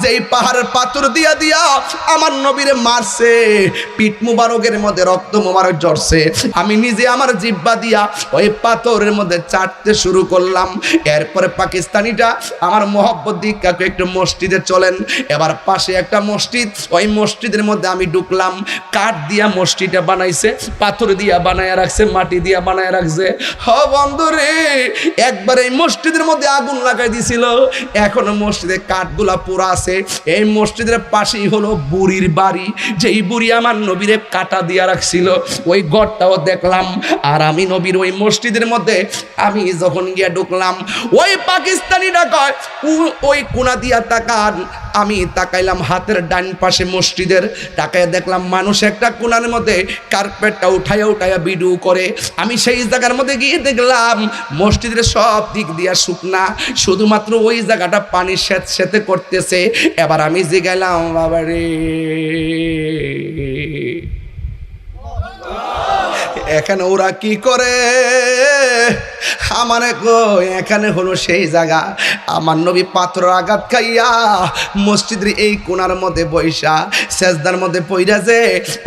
যেই পাহাড়ের পাথর দিয়া দিয়া আমার নবীরে মারছে, পিঠ মুবারকের মধ্যে রক্ত মুবারক ঝরছে, আমি নিজে আমার জিহ্বা দিয়া ওই পাথরের মধ্যে চাটতে শুরু করলাম। এরপরে পাকিস্তানিটা আমার মোহব্বত দিয়ে কাকু একটু মসজিদে চলেন। এবার পাশে একটা মসজিদ, ওই মসজিদের মধ্যে আমি ঢুকলাম। কাঠ দিয়া মসজিদটা বানাইছে, পাথর দিয়া বানায় রাখছে, মাটি দিয়া বানায় রাখছে। হ বন্ধু রে, একবার এই মসজিদের মধ্যে আগুন লাগাই দিছিল, এখনো মসজিদে কাঠগুলা পুরা আছে। এই মসজিদের পাশেই হলো বুড়ির বাড়ি, যেই বুড়ি আমার নবীরে কাটা দিয়া রাখছিল, ওই ঘরটাও দেখলাম। আর আমি নবীর ওই মসজিদের মধ্যে আমি যখন গিয়া ঢুকলাম, ওই পাকিস্তানিটা কয় ওই কোনা দিয়া তাকান। আমি তাকাইলাম হাতের ডান পাশে মসজিদের, তাকায় দেখলাম মানুষ একটা কোনার মধ্যে কার্পেটটা উঠাইয়া উঠাইয়া ভিডিও করে। আমি সেই জায়গার মধ্যে গিয়ে দেখলাম মসজিদের সব দিক দিয়া শুকনা, শুধুমাত্র ওই জায়গাটা পানি সেতে করতেছে। এবার আমি জিগাইলাম, বাবা রে এখানে ওরা কি করে? আমারে কই এখানে হলো সেই জায়গা। আমার নবী পাথর আঘাত খাইয়া মসজিদের এই কোণার মধ্যে বৈশা সেজদার মধ্যে পইরা যে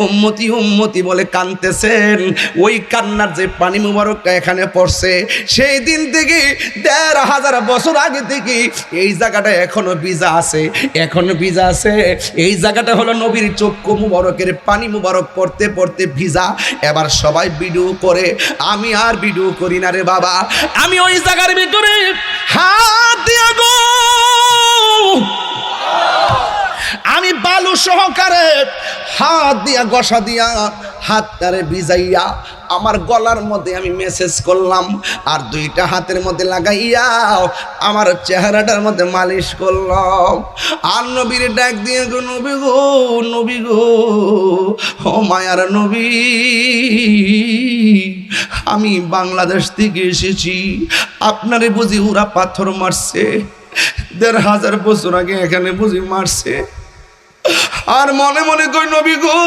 উম্মতি উম্মতি বলে কাঁদতেছেন, ওই কান্নার যে পানি মুবারকটা এখানে পড়ছে, সেই দিন থেকে ১৫০০ বছর আগে থেকে এই জায়গাটা এখনো ভিজা আছে, এখনো ভিজা আছে। এই জায়গাটা হলো নবীর চক্ষু মুবারকের পানি মুবারক পড়তে পড়তে ভিজা। এবার সবাই ভিডিও করে, আমি আর ভিডিও করি না রে বাবা। আমি ওই জায়গার ভিতরে হাত দিয়া গো, আমি বালু সহকারে হাত দিয়া ঘষা দিয়া হাতটারে ভিজাইয়া আমার গলার মধ্যে আমি মেসেজ করলাম, আর দুইটা হাতের মধ্যে লাগাইয়া আমার চেহারাটার মধ্যে মালিশ করলাম। আর নবীর ডাক দিয়ে গো, নবী গো, নবী গো, ও মায়ার নবী, আমি বাংলাদেশ থেকে এসেছি, আপনারে বুঝি ওরা পাথর মারছে, ১৫০০ বছর আগে এখানে বুঝি মারছে। আর মনে মনে কই, নবী গো,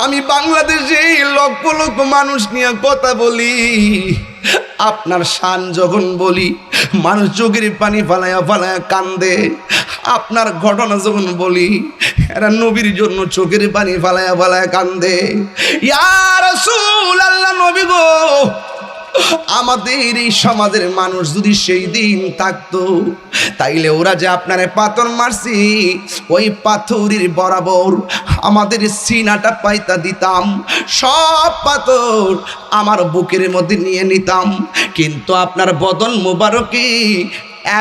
আমি বাংলাদেশে লক্ষ লক্ষ মানুষ নিয়ে কথা বলি, আপনার শান যখন বলি মানুষ চোখের পানি ফালায়া ফালায়া কান্দে, আপনার ঘটনা যখন বলি এরা নবীর জন্য চোখের পানি ফালায়া ফালায়া কান্দে। ইয়া রাসূলুল্লাহ, নবী গো, আমাদের এই সমাজের মানুষ যদি সেই দিন থাকতো, তাইলে ওরা যে আপনারে পাথর মারছি, ওই পাথরের বরাবর আমাদের সিনাটা পাইতা দিতাম, সব পাথর আমার বুকের মধ্যে নিয়ে নিতাম, কিন্তু আপনার বদন মুবারকে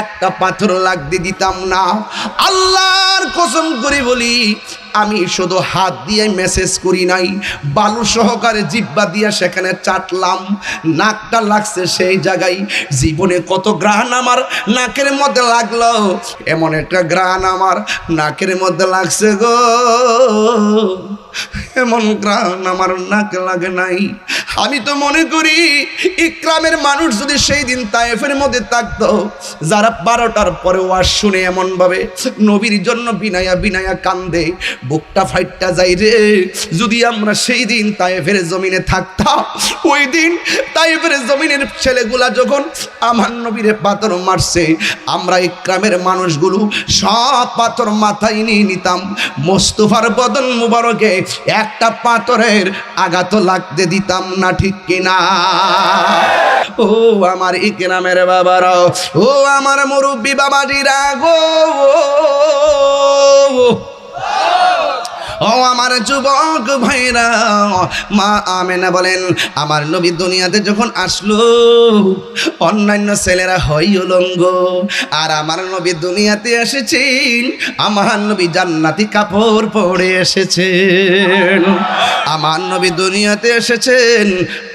একটা পাথর লাগতে দিতাম না। আল্লাহর কসম করে বলি, আমি শুধু হাত দিয়ে মেসেজ করি নাই, বালু সহকারে জিহ্বা দিয়া সেখানে চাটলাম, নাকটা লাগছে সেই জায়গায়। জীবনে কত গ্রাণ আমার নাকের মধ্যে লাগলো, এমন একটা গ্রাণ আমার নাকের মধ্যে লাগছে গো, এমন গ্রাণ আমার নাকে লাগে নাই। আমি তো মনে করি ইকরামের মানুষ যদি সেই দিন তায়েফের মধ্যে থাকতো, যারা 12টার পরে ওয়াজ শুনে এমন ভাবে নবীর জন্য বিনায়া বিনায়া কান্দে, বুকটা ফাইটটা যাই রে। যদি আমরা সেই দিন তায়েফের জমিনে থাকতাম, ওই দিন তায়েফের জমিনের ছেলেগুলা যখন আমার নবীরে পাথর মারছে, আমরা ইকরামের মানুষগুলো সব পাথর মাথায় নিয়ে নিতাম, মোস্তফার বদন মুবারকে একটা পাথরের আঘাত লাগতে দিতাম না, ঠিক কিনা? ও আমার ইকরামের বাবারা, ও আমার মুরব্বী বাবাজিরা গো, ও আমার যুবক ভাইরা, মা আমেনা বলেন, আমার নবী দুনিয়াতে যখন আসলো অন্যান্য ছেলেরা হয় উলঙ্গ, আর আমার নবী দুনিয়াতে এসেছেন, আমার নবী জান্নাতি কাপড় পরে এসেছেন। আমার নবী দুনিয়াতে এসেছেন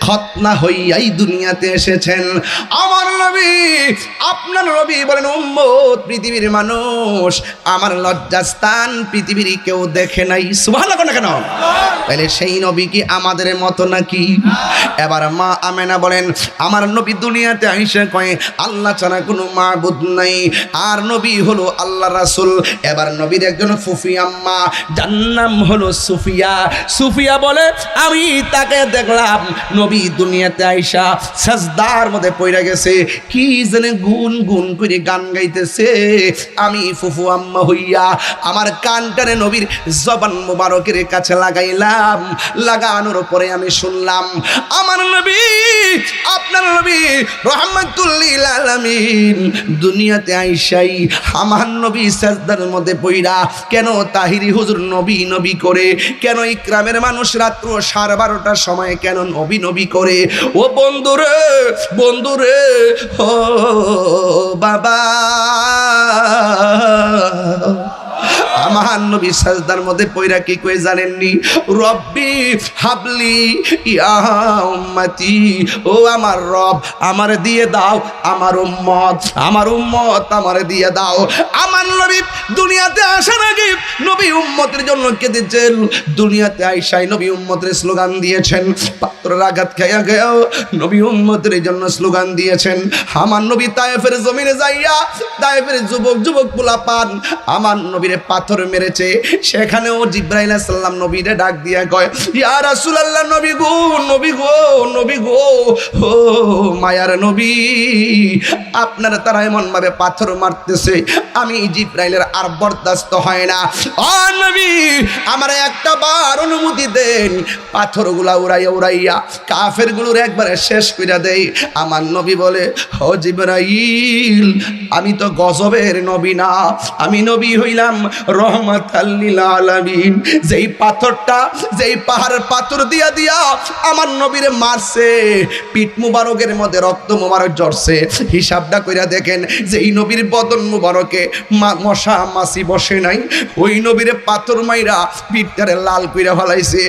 খতনা হইয়াই দুনিয়াতে এসেছেন। আমার নবী, আপনার নবী বলেন, উম্মত পৃথিবীর মানুষ আমার লজ্জাস্থান পৃথিবীর কেউ দেখে নাই। সুবহানাল্লাহ না কেন? তাহলে সেই নবী কি আমাদের মতো নাকি? এবার মা আমেনা বলেন আমার নবী দুনিয়াতে আইসা কয় আল্লাহ ছাড়া কোনো মাবুদ নাই, আর নবী হলো আল্লাহ রাসূল। এবার নবীর একজন ফুফি আম্মা, যার নাম হলো সুফিয়া। সুফিয়া বলে আমি তাকে দেখলাম নবী দুনিয়াতে আইসা সাজদার মধ্যে পড়ে গেছে, কি জানে গুন গুন করে গান গাইতেছে। আমি ফুফু আম্মা হইয়া আমার কানটারে নবীর জবান মুবারকের কাছে লাগাইলাম, লাগানোর পরে আমি শুনলাম আমার নবী, আপনার নবী রাহমাতুল লিল আলামিন দুনিয়াতে আইসাই আমার নবী সাজদার মধ্যে পইরা কেন তাহিরি হুজুর নবী নবী করে, কেন ইকরামের মানুষ রাত্র 12:30টার সময় কেন নবী নবী করে। ও বন্ধুরে বন্ধুরে, ও বাবা, আমার নবী সাজদার মধ্যে পয়রা কি কই জানেননি? রব্বি হাবলি ইয়া উম্মতি, ও আমার রব আমার দিয়ে দাও আমার উম্মত, আমার উম্মত আমার দিয়ে দাও। আমার নবী দুনিয়াতে আসার আগে নবী উম্মতের জন্য কেঁদেছেন, দুনিয়াতে আইসাই নবী উম্মতের স্লোগান দিয়েছেন, পাত্রের আঘাত খাইয়া গেও নবী উম্মতের জন্য স্লোগান দিয়েছেন। আমার নবী তায়েফের জমিনে যাইয়া তায়েফের যুবক যুবক পোলাপান আমার নবীরে পাথর মেরেছে, সেখানেও জিবরাইল আলাইহিস সালাম নবীরে ডাক দিয়া কয় ইয়া রাসূলুল্লাহ, নবী গো নবী গো নবী গো, ও মায়ার নবী, আপনারা তারা এমন ভাবে পাথর মারতেছে আমি জিবরাইলের আর বরদাস্ত হয় না। ও নবী আমার একটা বার অনুমতি দেন, পাথরগুলা উড়াইয়া উড়াইয়া কাফেরগুলোর একবারে শেষ কইরা দেই। আমার নবী বলে ও জিবরাইল, আমি তো গজবের নবী না, আমি নবী হইলাম রহমাতাল লিল আলামিন। যেই পাথরটা যেই পাহাড়ের পাথর দিয়া দিয়া আমার নবীরে মারছে, পিঠ মুবারকের মধ্যে রক্ত মুবারক ঝরছে, হিসাবটা কইরা দেখেন যেই নবীর বদন মুবারকে মশা মাছি বসে নাই, ওই নবীরে পাথর মাইরা পিঠটারে লাল কইরা ফেলাইছে।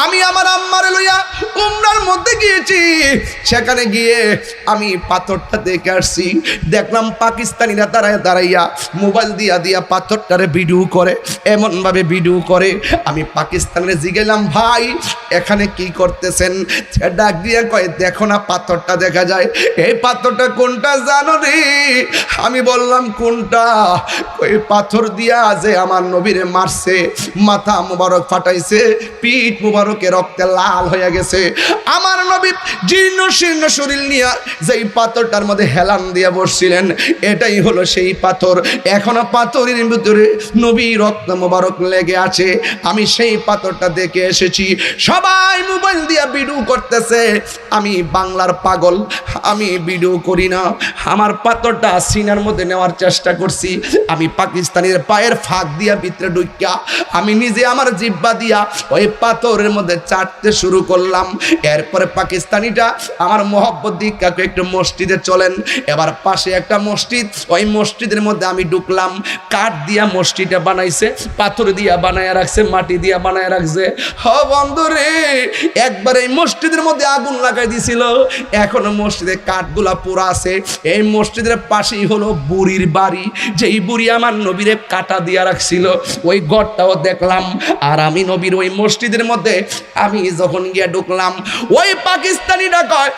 আমি আমার আম্মারে লইয়া উমরার মধ্যে গিয়েছি, সেখানে গিয়ে আমি পাথরটা দেখে আসছি, দেখলাম পাকিস্তানিরা দাঁড়ায় দাঁড়াইয়া মোবাইল দিয়া দিয়া পাথরটারে ভিডিও করে, এমন ভাবে ভিডিও করে। আমি পাকিস্তানের জিগেলাম ভাই এখানে কি করতেছেন? ডাক দিয়া কয় দেখো না পাথরটা দেখা যায়, এই পাথরটা কোনটা জানো রে? আমি বললাম কোনটা? ওই পাথর দিয়া যে আমার নবীরে মারছে, মাথা মুবারক ফাটাইছে, পিঠ মুবারকে রক্তে লাল হয়ে গেছে। আমার নবী জীর্ণ শীর্ণ শরীর নিয়ে যেই পাথরটার মধ্যে হেলান দিয়া বসছিলেন, এটাই হলো সেই পাথর। এখনো পাথরের ভিতরে নবী রক্ত মুবারক লেগে আছে। আমি সেই পাথরটা দেখে এসেছি। সবাই মোবাইল দিয়া ভিডিও করতেছে, আমি বাংলার পাগল, আমি ভিডিও করি না। আমার পাথরটা সিনার মধ্যে নেওয়ার চেষ্টা করছি, আমি পাকিস্তানের পায়ের ফাঁক দিয়া ভিতরে ঢুকিয়া আমি নিজে আমার জিহ্বা দিয়া ওই পাথরের মধ্যে চাটতে শুরু করলাম। এরপরে পাকিস্তানিটা আমার মোহব্বত দিকাকে একটু মসজিদে চলেন, এবার পাশে একটা মসজিদ, ওই মসজিদের মধ্যে আমি ঢুকলাম। কাঠ দিয়া মসজিদটা বানাইছে, পাথর দিয়া বানায় রাখছে, মাটি দিয়া বানায় রাখছে। হ বন্ধু রে, একবার এই মসজিদের মধ্যে আগুন লাগাই দিছিল, এখনো মসজিদের কাঠগুলা পুরা আছে। এই মসজিদের পাশেই হলো বুড়ির বাড়ি, যেই বুড়ি আমার নবীরে কাটা দিয়া রাখছিল, ওই ঘরটাও দেখলাম। আর আমি নবীর ওই মসজিদের মধ্যে আমি যখন গিয়া ঢুকলাম, ওই পাকিস্তানিরা কয়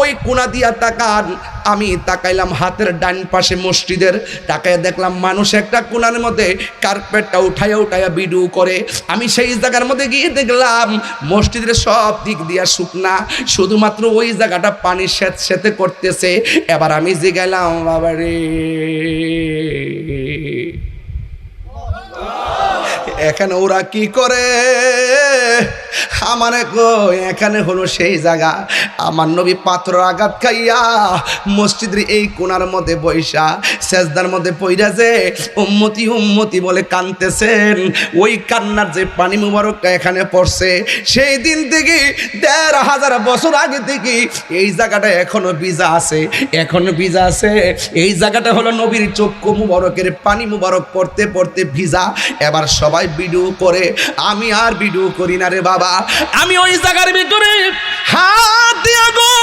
ওই কোনা দিয়া তাকান। আমি তাকাইলাম হাতের ডান পাশে মসজিদের, তাকায় দেখলাম মানুষ একটা কোনার মধ্যে কার্পেটটা উঠাইয়া উঠাইয়া ভিডিও করে। আমি সেই জায়গার মধ্যে গিয়ে দেখলাম মসজিদের সব দিক দিয়া শুকনা, শুধুমাত্র ওই জায়গাটা পানি সেতে করতেছে। এবার আমি জিগাইলাম বাবা রে, এখানে ওরা কি করে? আমারে কই এখানে হলো সেই জায়গা। আমার নবী পাথর আঘাত খাইয়া মসজিদের এই কোণার মধ্যে বৈশা সেজদার মধ্যে পইরা যে উম্মতি উম্মতি বলে কাঁদতেছেন, ওই কান্নার যে পানি মুবারকটা এখানে পড়ছে, সেই দিন থেকে ১৫০০ বছর আগে থেকে এই জায়গাটা এখনো ভিজা আছে, এখনো ভিজা আছে। এই জায়গাটা হলো নবীর চক্ষু মুবারকের পানি মুবারক পড়তে পড়তে ভিজা। এবার সবাই ভিডিও করে, আমি আর ভিডিও করি না রে বাবা। আমি ওই জায়গার ভিতরে হাত দিয়া গো,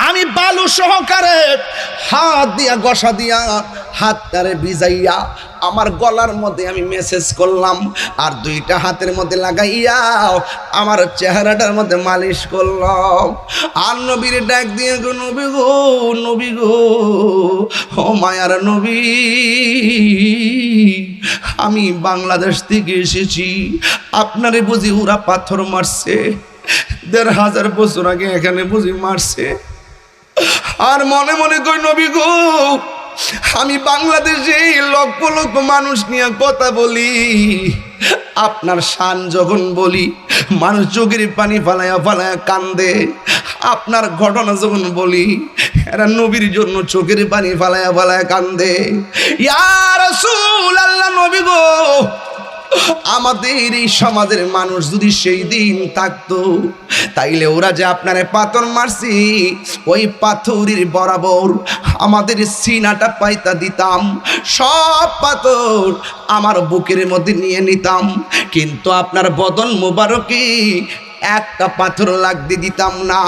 আমি বালু সহকারে হাত দিয়া গসা দিয়া হাতটারে ভিজাইয়া আমার গলার মধ্যে আমি মেসেজ করলাম, আর দুইটা হাতের মধ্যে লাগাইয়া আমার চেহারাটার মধ্যে মালিশ করলাম। আর নবীর ডাক দিয়ে গো নবী গো, নবী গো, ও মায়ার নবী, আমি বাংলাদেশ থেকে এসেছি, আপনারে বুঝি ওরা পাথর মারছে, ১,৫০০ বছর আগে এখানে বুঝি মারছে। আর মনে মনে কই নবী গো, আমি বাংলাদেশে লক্ষ লক্ষ মানুষ নিয়ে কথা বলি, আপনার শান যখন বলি মানুষ চোখের পানি ফালায়া ফালায়া কান্দে, আপনার ঘটনা যখন বলি এরা নবীর জন্য চোখের পানি ফালায়া ফালায়া কান্দে। ইয়া রাসূলুল্লাহ, নবী গো, আমাদের এই সমাজের মানুষ যদি সেই দিন থাকতো, তাইলে ওরা যে আপনারে পাথর মারছি, ওই পাথরের বরাবর আমাদের সিনাটা পাইতা দিতাম, সব পাথর আমার বুকের মধ্যে নিয়ে নিতাম, কিন্তু আপনার বদন মোবারকে একটা পাথর লাগতে দিতাম না।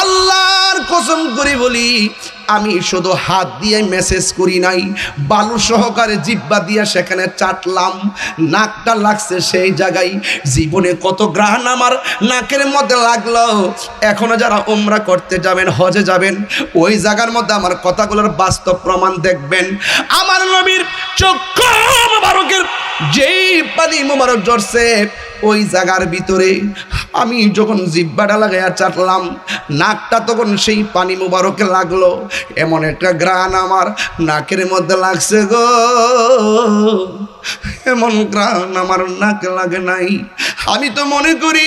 আল্লাহর কসম করে বলি, আমি শুধু হাত দিয়ে মেসেজ করি নাই, বালু সহকারে জিব্বা দিয়ে সেখানে চাটলাম, নাকটা লাগছে সেই জায়গায়। জীবনে কত গ্রাণ আমার নাকের মধ্যে লাগলো। এখনো যারা উমরা করতে যাবেন, হজে যাবেন, ওই জায়গার মধ্যে আমার কথাগুলোর বাস্তব প্রমাণ দেখবেন। আমার নবীর চক্ষু মোবারকের যেই পানি মোবারক ঝরছে, ওই জায়গার ভিতরে আমি যখন জিব্বাটা লাগাইয়া চাটলাম, নাকটা তখন সেই পানি মোবারকে লাগলো। এমন একটা গ্রাণ আমার নাকের মধ্যে লাগছে গো, এমন গ্রাণ আমার নাকে লাগে নাই। আমি তো মনে করি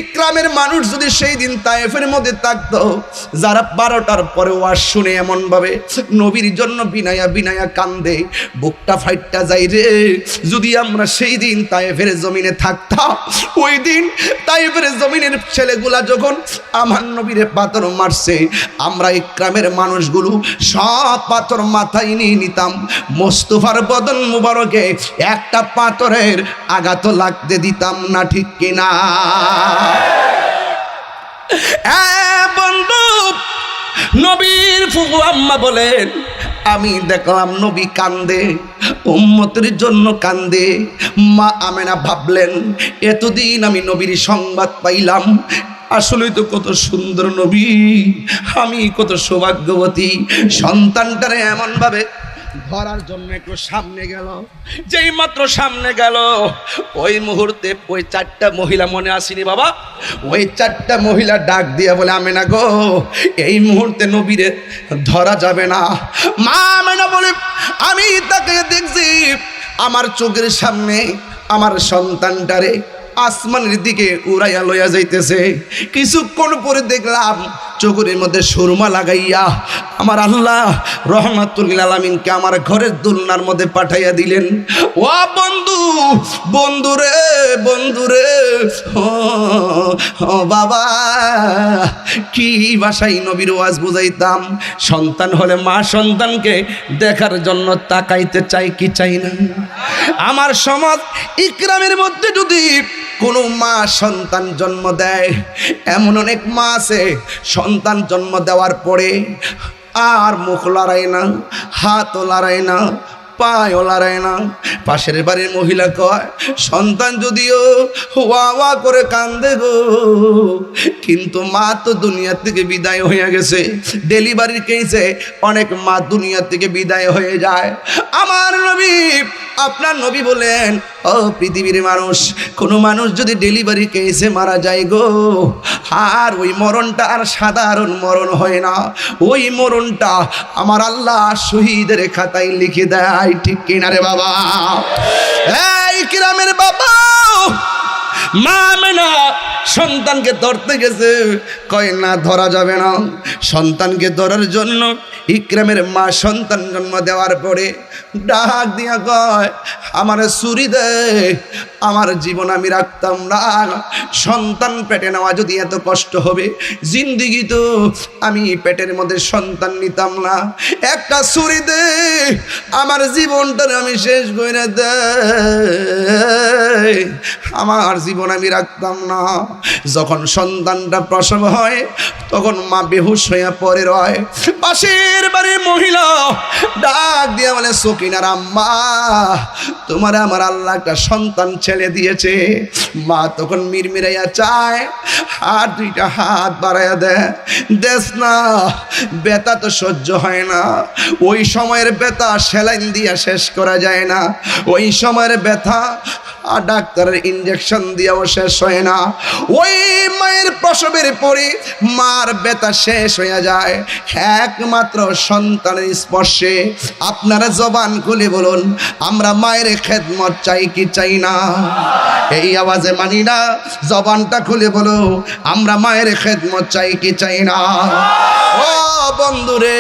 ইকরামের মানুষ যদি সেই দিন তায়েফের মধ্যে থাকতো, যারা 12টার পরে ওয়াজ শুনে এমনভাবে নবীর জন্য বিনায়া বিনায়া কান্দে, বুকটা ফাইটটা যাই রে। যদি আমরা সেই দিন তায়েফের জমিনে থাকতাম, ওই দিন তায়েফের জমিনের ছেলেগুলা যখন আমার নবীরে পাথর মারছে, আমরা ইকরামের মানুষগুলো সব পাথর মাথায় নিয়ে নিতাম, মোস্তফার বদন মুবারকে একটা পাথরের আঘাত লাগতে দিতাম না, ঠিক কিনা? বন্ধু, নবীর ফুফু আম্মা বলেন, আমি দেখলাম নবী কান্দে, উম্মতের জন্য কান্দে। মা আমেনা ভাবলেন, এতদিন আমি নবীর সংবাদ পাইলাম, আসলেই তো কত সুন্দর নবী, আমি কত সৌভাগ্যবতী। সন্তানটারে এমনভাবে ধরার জন্য একটু সামনে গেল, যেই মাত্র সামনে গেল, ওই মুহূর্তে ওই 4টা মহিলা, মনে আসেনি বাবা, ওই 4টা মহিলা ডাক দিয়ে বলে, আমেনা গো, এই মুহূর্তে নবীরে ধরা যাবে না। মা আমেনা বলে, আমি তাকে দেখছি আমার চোখের সামনে আমার সন্তানটারে আসমানের দিকে উড়াইয়া লইয়া যাইতেছে। কিছুক্ষণ পরে দেখলাম চোখের মধ্যে সুরমা লাগাইয়া আমার আল্লাহ রহমাতুল আলামিনকে আমার ঘরের দুলনার মধ্যে পাঠাইয়া দিলেন। ও বন্ধু, বন্ধুরে, বন্ধুরে, ও বাবা, কি ভাষায় নবীর ওয়াজ বুঝাইতাম। সন্তান হলে মা সন্তানকে দেখার জন্য তাকাইতে চাই কি চাই না? আমার সমাজ ইকরামের মধ্যে যদি কোনো মা সন্তান জন্ম দেয়, এমন অনেক মা আছে সন্তান জন্ম দেওয়ার পরে আর মুখ লড়ায় না, হাতও লড়ায় না, পায়ও লড়ায় না। পাশের বাড়ির মহিলা কয়, সন্তান যদিও ওয়া ওয়া করে কান্দে গো, কিন্তু মা তো দুনিয়া থেকে বিদায় হয়ে গেছে। ডেলিভারির কেসে অনেক মা দুনিয়া থেকে বিদায় হয়ে যায়। আমার নবী, আপনার নবী বলেন, ও পৃথিবীর মানুষ, কোনো মানুষ যদি ডেলিভারি কেসে মারা যায় গো, আর ওই মরণটা আর সাধারণ মরণ হয় না, ওই মরণটা আমার আল্লাহ শহীদের খাতায় লিখে দেয়, ঠিক কিনা রে বাবা? এই কিরামের বাবা, মা আমেনা সন্তানকে ধরতে গেছে, কয় না ধরা যাবে না। সন্তানকে ধরার জন্য ইকরামের মা সন্তান জন্ম দেওয়ার পরে ডাক দিয়া কয়, আমার ছুরি দে, আমার জীবন আমি রাখতাম না। সন্তান পেটে নেওয়া যদি এত কষ্ট হবে, জিন্দিগি তো আমি পেটের মধ্যে সন্তান নিতাম না। একটা ছুরি দে, আমার জীবনটা আমি শেষ করে দে, আমার জীবন আমি রাখতাম না। যখন সন্তানটা প্রসব হয় তখন মা বেহুশ হয়ে পড়ে রয়। পাশের বাড়ির মহিলা ডাক দিয়ে বলে, সকিনার আম্মা, তোমার আমার আল্লাহ একটা সন্তান ছেলে দিয়েছে। মা তখন মিরমিরাইয়া চায়, দুইটা হাত বাড়াইয়া দেশ না, ব্যথা তো সহ্য হয় না। ওই সময়ের ব্যথা সেলাইন দিয়া শেষ করা যায় না, ওই সময়ের ব্যথা আর ডাক্তারের ইঞ্জেকশন দিয়েও শেষ হয় না। ওই মায়ের প্রসবের পরে মার ব্যথা শেষ হয়ে যায় একমাত্র সন্তানের স্পর্শে। আপনারা জবান খুলে বলুন, আমরা মায়ের খেদমত চাই কি চাই না? এই আওয়াজে মানি না? জবানটা খুলে বলো, আমরা মায়ের খেদমত চাই কি চাই না? ও বন্ধুরে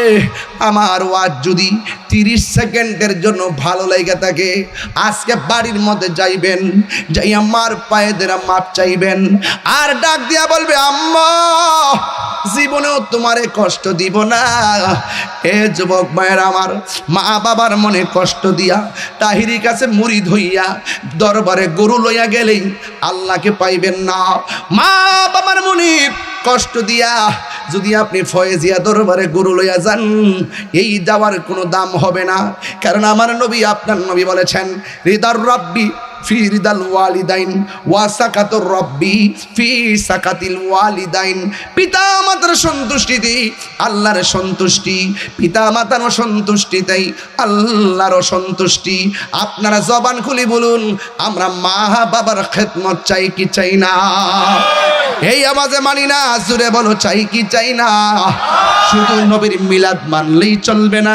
আমার, ওয়াজ যদি 30 সেকেন্ডের জন্য ভালো লাগে থাকে, আজকে বাড়ির মধ্যে যাইবেন, যাই আমার পায়ে দেরা মাপ চাইবেন, আর ডাক দিয়া বলবে, আম্মা জীবনেও তোমারে কষ্ট দিব না। এ যুবক মায়ের আমার, মা বাবার মনে কষ্ট দিয়া তাহিরি কাছে মুরিদ হইয়া দরবারে গরু লইয়া গেলেই আল্লাহকে পাইবেন না। মা বাবার মনে কষ্ট দিয়া যদি আপনি ফয়েজিয়া দরবারে গরু লইয়া যান, এই যাওয়ার কোনো দাম হবে না। কারণ আমার নবী, আপনার নবী বলেছেন, রিদার রাব্বি ফি রিদাল ওয়ালিদাইন ওয়া সাকাতুর রাব্বি ফি সাকাতিল ওয়ালিদাইন। পিতা মাতার সন্তুষ্টিতে আল্লাহর সন্তুষ্টি, পিতা মাতার সন্তুষ্টিতেই আল্লাহর সন্তুষ্টি। আপনারা জবান খুলে বলুন, আমরা মা বাবার খেদমত চাই কি চাই না? এই আওয়াজে মানি না? জোরে বলো, চাই কি চাই না? শুধু নবীর মিলাদ মানলেই চলবে না,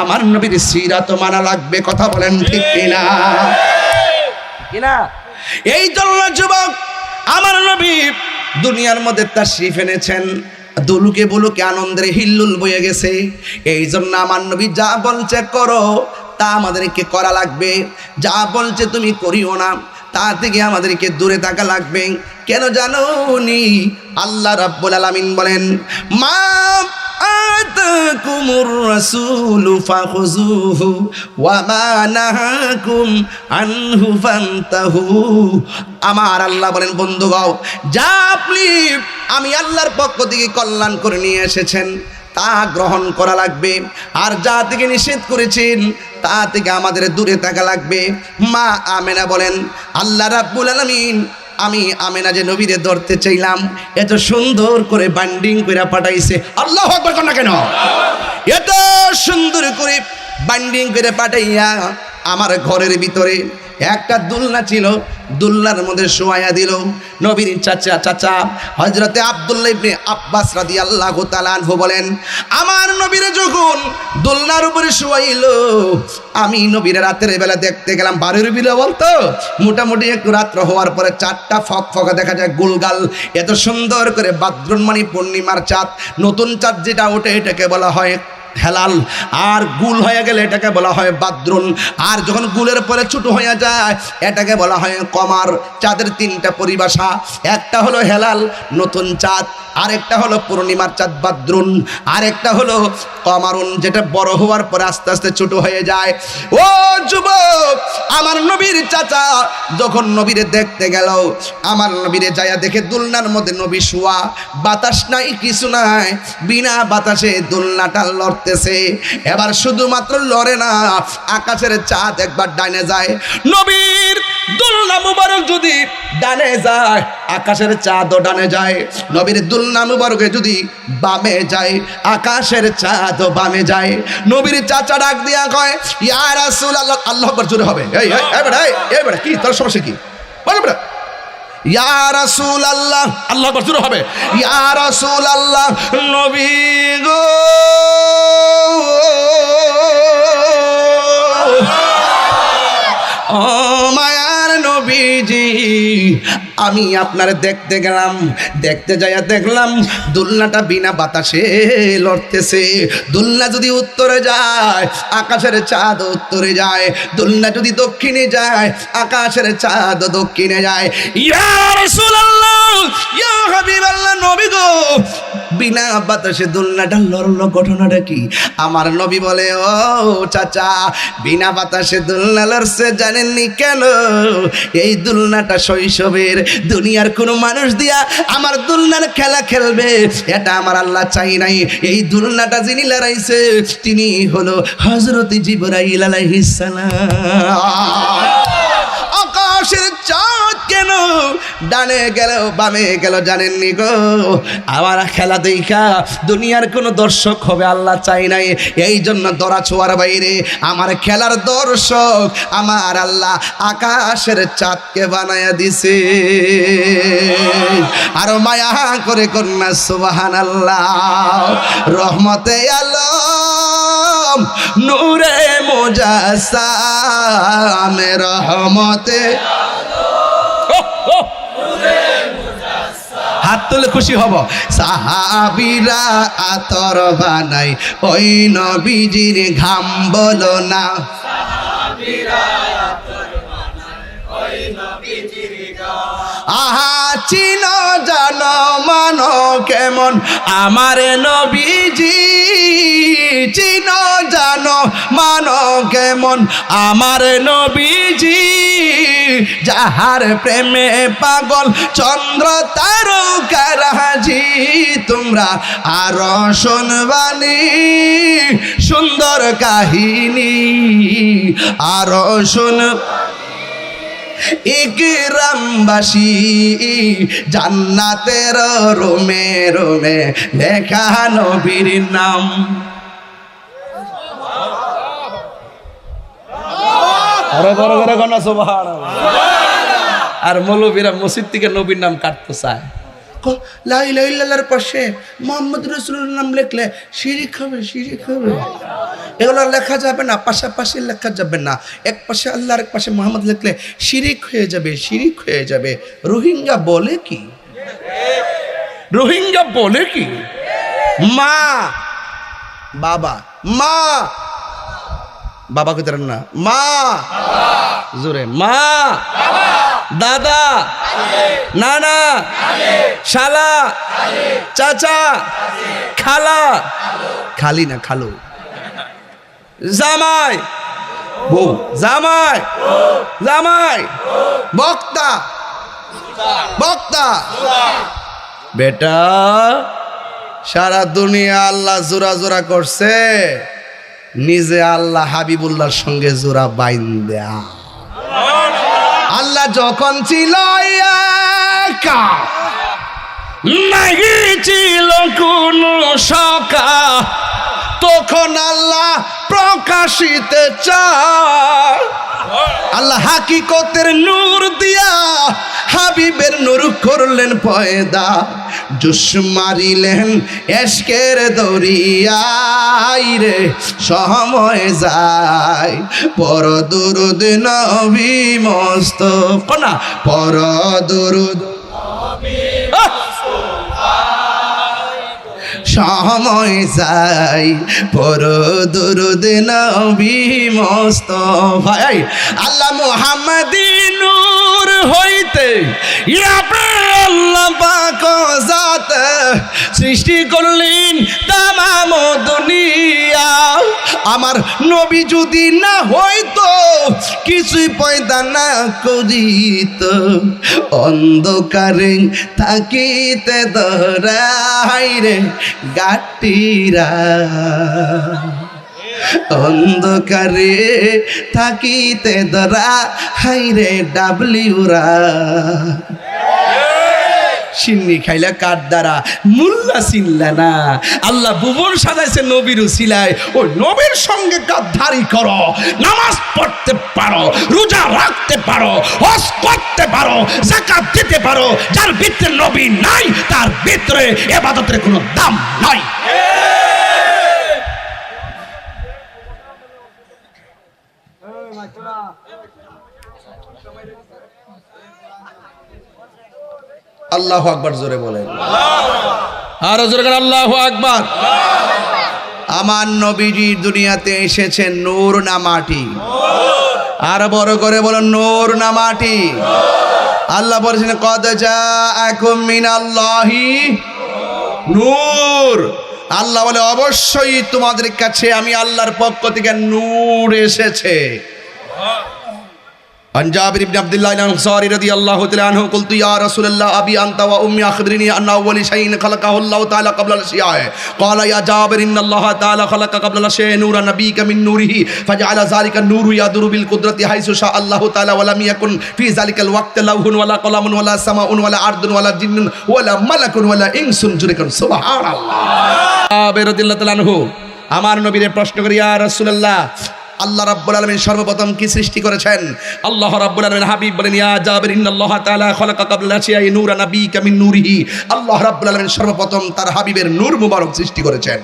আমার নবীর সিরাত মানা লাগবে। কথা বলেন ঠিক কিনা? এই জন্য যুবক, আমার নবী দুনিয়ার মধ্যে তাশরীফ এনেছেন, দুলুকে বুলুকে আনন্দের হিল্লুল বয়ে গেছে। এই জন্য আমার নবী যা বলছে করো, তা আমাদেরকে করা লাগবে। যা বলছে তুমি করিও না, তা থেকে আমাদেরকে দূরে থাকা লাগবে। কেন জানো নি? আল্লাহ রাব্বুল আলামিন বলেন, মা আতাকুমুর রাসূলু ফাখুযুহু ওয়া মা নাহাকুম আনহু ফান্তাহু। আমার আল্লাহ বলেন, বন্ধুগণ, যা আপনি আমি আল্লাহর পক্ষ থেকে কল্যাণ করে নিয়ে এসেছেন তা গ্রহণ করা লাগবে, আর যা থেকে নিষেধ করেছেন তা থেকে আমাদের দূরে থাকা লাগবে। মা আমেনা বলেন, আল্লাহ রাব্বুল আলামিন আমি আমেনা যে নবীরে ধরতে চাইলাম, এত সুন্দর করে বাইন্ডিং করে পাঠাইছে। আল্লাহু আকবার কর না কেন? এত সুন্দর করে বাইন্ডিং করে পাঠাইয়া আমার ঘরের ভিতরে একটা দুলনা ছিল, দুলনার মধ্যে শোয়াইয়া দিল নবীর চাচা হযরতে আব্দুল্লাহ ইবনে আব্বাস রাদিয়াল্লাহু তাআলা আনহু বলেন, আমার নবীরে যখন দুলনার উপরে শোয়াইলো, আমি নবীরে রাতের বেলা দেখতে গেলাম। বাড়ির বিলে বলতো মোটামুটি একটু রাত্র হওয়ার পরে 4টা ফকফকা দেখা যায় গোলগাল, এত সুন্দর করে বাদ্রুন মানে পূর্ণিমার চাঁদ। নতুন চাঁদ যেটা ওঠে এটাকে বলা হয় হেলাল, আর গুল হয়ে গেলে এটাকে বলা হয় বাদ্রুন, আর যখন গুলের পরে ছোট হয়ে যায় এটাকে বলা হয় কমার। চাঁদের 3টা পরিভাষা, একটা হলো হেলাল নতুন চাঁদ, আরেকটা হলো পূর্ণিমার চাঁদ বাদ্রুন, আরেকটা হলো কমারুন যেটা বড় হওয়ার পরে আস্তে আস্তে ছোট হয়ে যায়। ও যুবক, আমার নবীর চাচা যখন নবীরে দেখতে গেল, আমার নবীরে যায়া দেখে দুলনার মধ্যে নবী শোয়া, বাতাস নাই কিছু নাই, বিনা বাতাসে দুলনাটা লড়তেছে। এবার শুধুমাত্র লড়ে না, আকাশের চাঁদ একবার ডানে যায়, নবীর দুলনা মুবারক যদি ডানে যায় আকাশের চাঁদও ডানে যায়, নবীর দুলনা মুবারকে যদি বামে যায় আকাশের চাঁদও বামে যায়। নবীর চাচা ডাক দিয়া কয়, ইয়া রাসূলুল্লাহ। আল্লাহু আকবার জোরে হবে। এই বেটা কি তোর সমস্যা কি? বল বেটা, ইয়া রাসূলুল্লাহ। আল্লাহু আকবার জোরে হবে। ইয়া রাসূলুল্লাহ, নবী গো ও মায়ার নবীজি, আমি আপনার দেখতে গেলাম, দেখতে যাইয়া দেখলাম দুলনাটা বিনা বাতাসে লড়তেছে। দুলনা যদি উত্তরে যায় আকাশের চাঁদ উত্তরে যায়, দুলনা যদি দক্ষিণে যায় আকাশের চাঁদ দক্ষিণে যায়। ইয়া রাসূলুল্লাহ, ইয়া হাবিবাল্লাহ, নবী গো বিনা বাতাসে দুলনাটা লড়লো, ঘটনাটা কি? আমার নবী বলে, ও চাচা, বিনা বাতাসে দুলনা লড়ছে জানেননি কেন? এই দুলনাটা শৈশব এসবের দুনিয়ার কোন মানুষ দিয়া আমার দুলনার খেলা খেলবে এটা আমার আল্লাহ চাই নাই। এই দুলনাটা যিনি লড়াইছে তিনি হলো হযরত জিবরাইল আলাইহিস সালাম। আকাশের চাঁদ কেন ডানে গেল বামে গেল জানেননি গো? আমার খেলা দেখা দুনিয়ার কোনো দর্শক হবে আল্লাহ চাই নাই। এই জন্য দরা ছোঁয়ার বাইরে আমার খেলার দর্শক আমার আল্লাহ আকাশের চাঁদকে বানায়া দিছে। আর মায়া করে কন্যা সুবহানাল্লাহ। রহমতে আলম নূরে মুজাসসাম রহমতে হাত তুলে খুশি হব। সাহাবীরা আতর বানাই ওই নবীজির ঘাম বলো না। আহা চিনো জানো মানো কেমন আমার নবীজি, চিনো জানো মানো কেমন আমার নবীজি, যাহার প্রেমে পাগল চন্দ্র তারকারাজি। তোমরা আরো শুনবানি সুন্দর কাহিনী, আরো শুন ইকরামবাসী জান্নাতের রোমে রোমে লেখা নবীর নাম। আরে বড় করে কোনা সুবহানাল্লাহ। আর মৌলবীরা মসজিদ থেকে নবীর নাম কাটতে চায়। লা ইলাহা ইল্লাল্লাহর পাশে মুহাম্মদ রাসূলুল্লাহর নাম লিখলে শিরক হবে, শিরক হবে। এগুলো লেখা যাবে না, পাশাপাশি লেখা যাবে না। এক পাশে আল্লাহ আর এক পাশে মুহাম্মদ লিখলে শিরক হয়ে যাবে, শিরক হয়ে যাবে। রোহিঙ্গা বলে কি? রোহিঙ্গা বলে কি? মা বাবা, মা বাবা কইতে না, মা জোরে, মা দাদা নানা শালা চাচা খালা, খালি না খালু, জামাই বউ, জামাই জামাই, বক্তা বক্তা। বেটা সারা দুনিয়া আল্লাহ জোড়া জোড়া করছে, নিজে আল্লাহ হাবিবুল্লাহর সঙ্গে জোড়া বাইন দেয়া। আল্লাহ যখন ছিল একা, নাহি ছিল কোন সকা, তখন আল্লাহ প্রকাশিতে চায়। আল্লাহ হাকিকতের নূর দিয়া হাবিবের নূর করলেন পয়দা, জুস মারিলেন এশকের দরিয়ায় রে সময় যায়। পর দুরুদ নবী মুস্তাফা, পর দুরুদ সময় যাই, পর দুরুদ নবী মুস্তাফা। আল্লাহ মুহাম্মাদি নূর হইতে আল্লাহ পাক জাত সৃষ্টি করলেন তামাম দুনিয়া। আমার নবী যদি না হইতো, কিছুই পয়দা না করিত, অন্ধকারে থাকিতে ধরাই রে গাটিরা, অন্ধকারে থাকিতে ধরা হাইরে ডাবলিউরা। সিন্নি খাইলা কাঠ দ্বারা মুল্লা চিল্লা না। আল্লাহ ভুবন সাজাইছে নবীর উসিলায়। ওই নবীর সঙ্গে গাদ্দারি করো, নামাজ পড়তে পারো, রোজা রাখতে পারো, হজ করতে পারো, যাকাত দিতে পারো, যার ভিতরে নবী নাই তার ভিতরে ইবাদতের কোনো দাম নাই। আল্লাহু আকবার জোরে বলেন, আর জোরে করে আল্লাহু আকবার। আমার নবীজি দুনিয়াতে এসেছেন নূর না মাটি? আর বড় করে বলেন নূর না মাটি? আল্লাহ বলেছেন কদ জাআকুম মিনাল্লাহি নূর। আল্লাহ বলে অবশ্যই তোমাদের কাছে আমি আল্লাহর পক্ষ থেকে নূর এসেছে। عن جابر بن عبد الله الأنصاري رضي الله تعالى عنه قلت يا رسول الله أبي أنت وأمي أخبرني أن أول شيء خلقه الله تعالى قبل الأشياء قال يا جابر إن الله تعالى خلق قبل الأشياء نور نبيك من نوره فجعل ذلك النور يدور بالقدرة حيث شاء الله تعالى ولم يكن في ذلك الوقت لوح ولا قلم ولا سماء ولا أرض ولا جن ولا ملك ولا إنس جركن سبحان الله جابر رضي الله تعالى عنه আমার নবীরে প্রশ্ন করি ইয়া রাসূলুল্লাহ আল্লাহ রাব্বুল আলামিন সর্বপ্রথম কি সৃষ্টি করেছেন আল্লাহ রাব্বুল আলামিন হাবিব বলেন ইয়া জাবির ইন্নাল্লাহ তাআলা খালাকা ক্বাবলা আশিয়াই নূরা নাবিকা মিন নূরিহি আল্লাহ রাব্বুল আলামিন সর্বপ্রথম তার হাবিবের নূর মুবারক সৃষ্টি করেছেন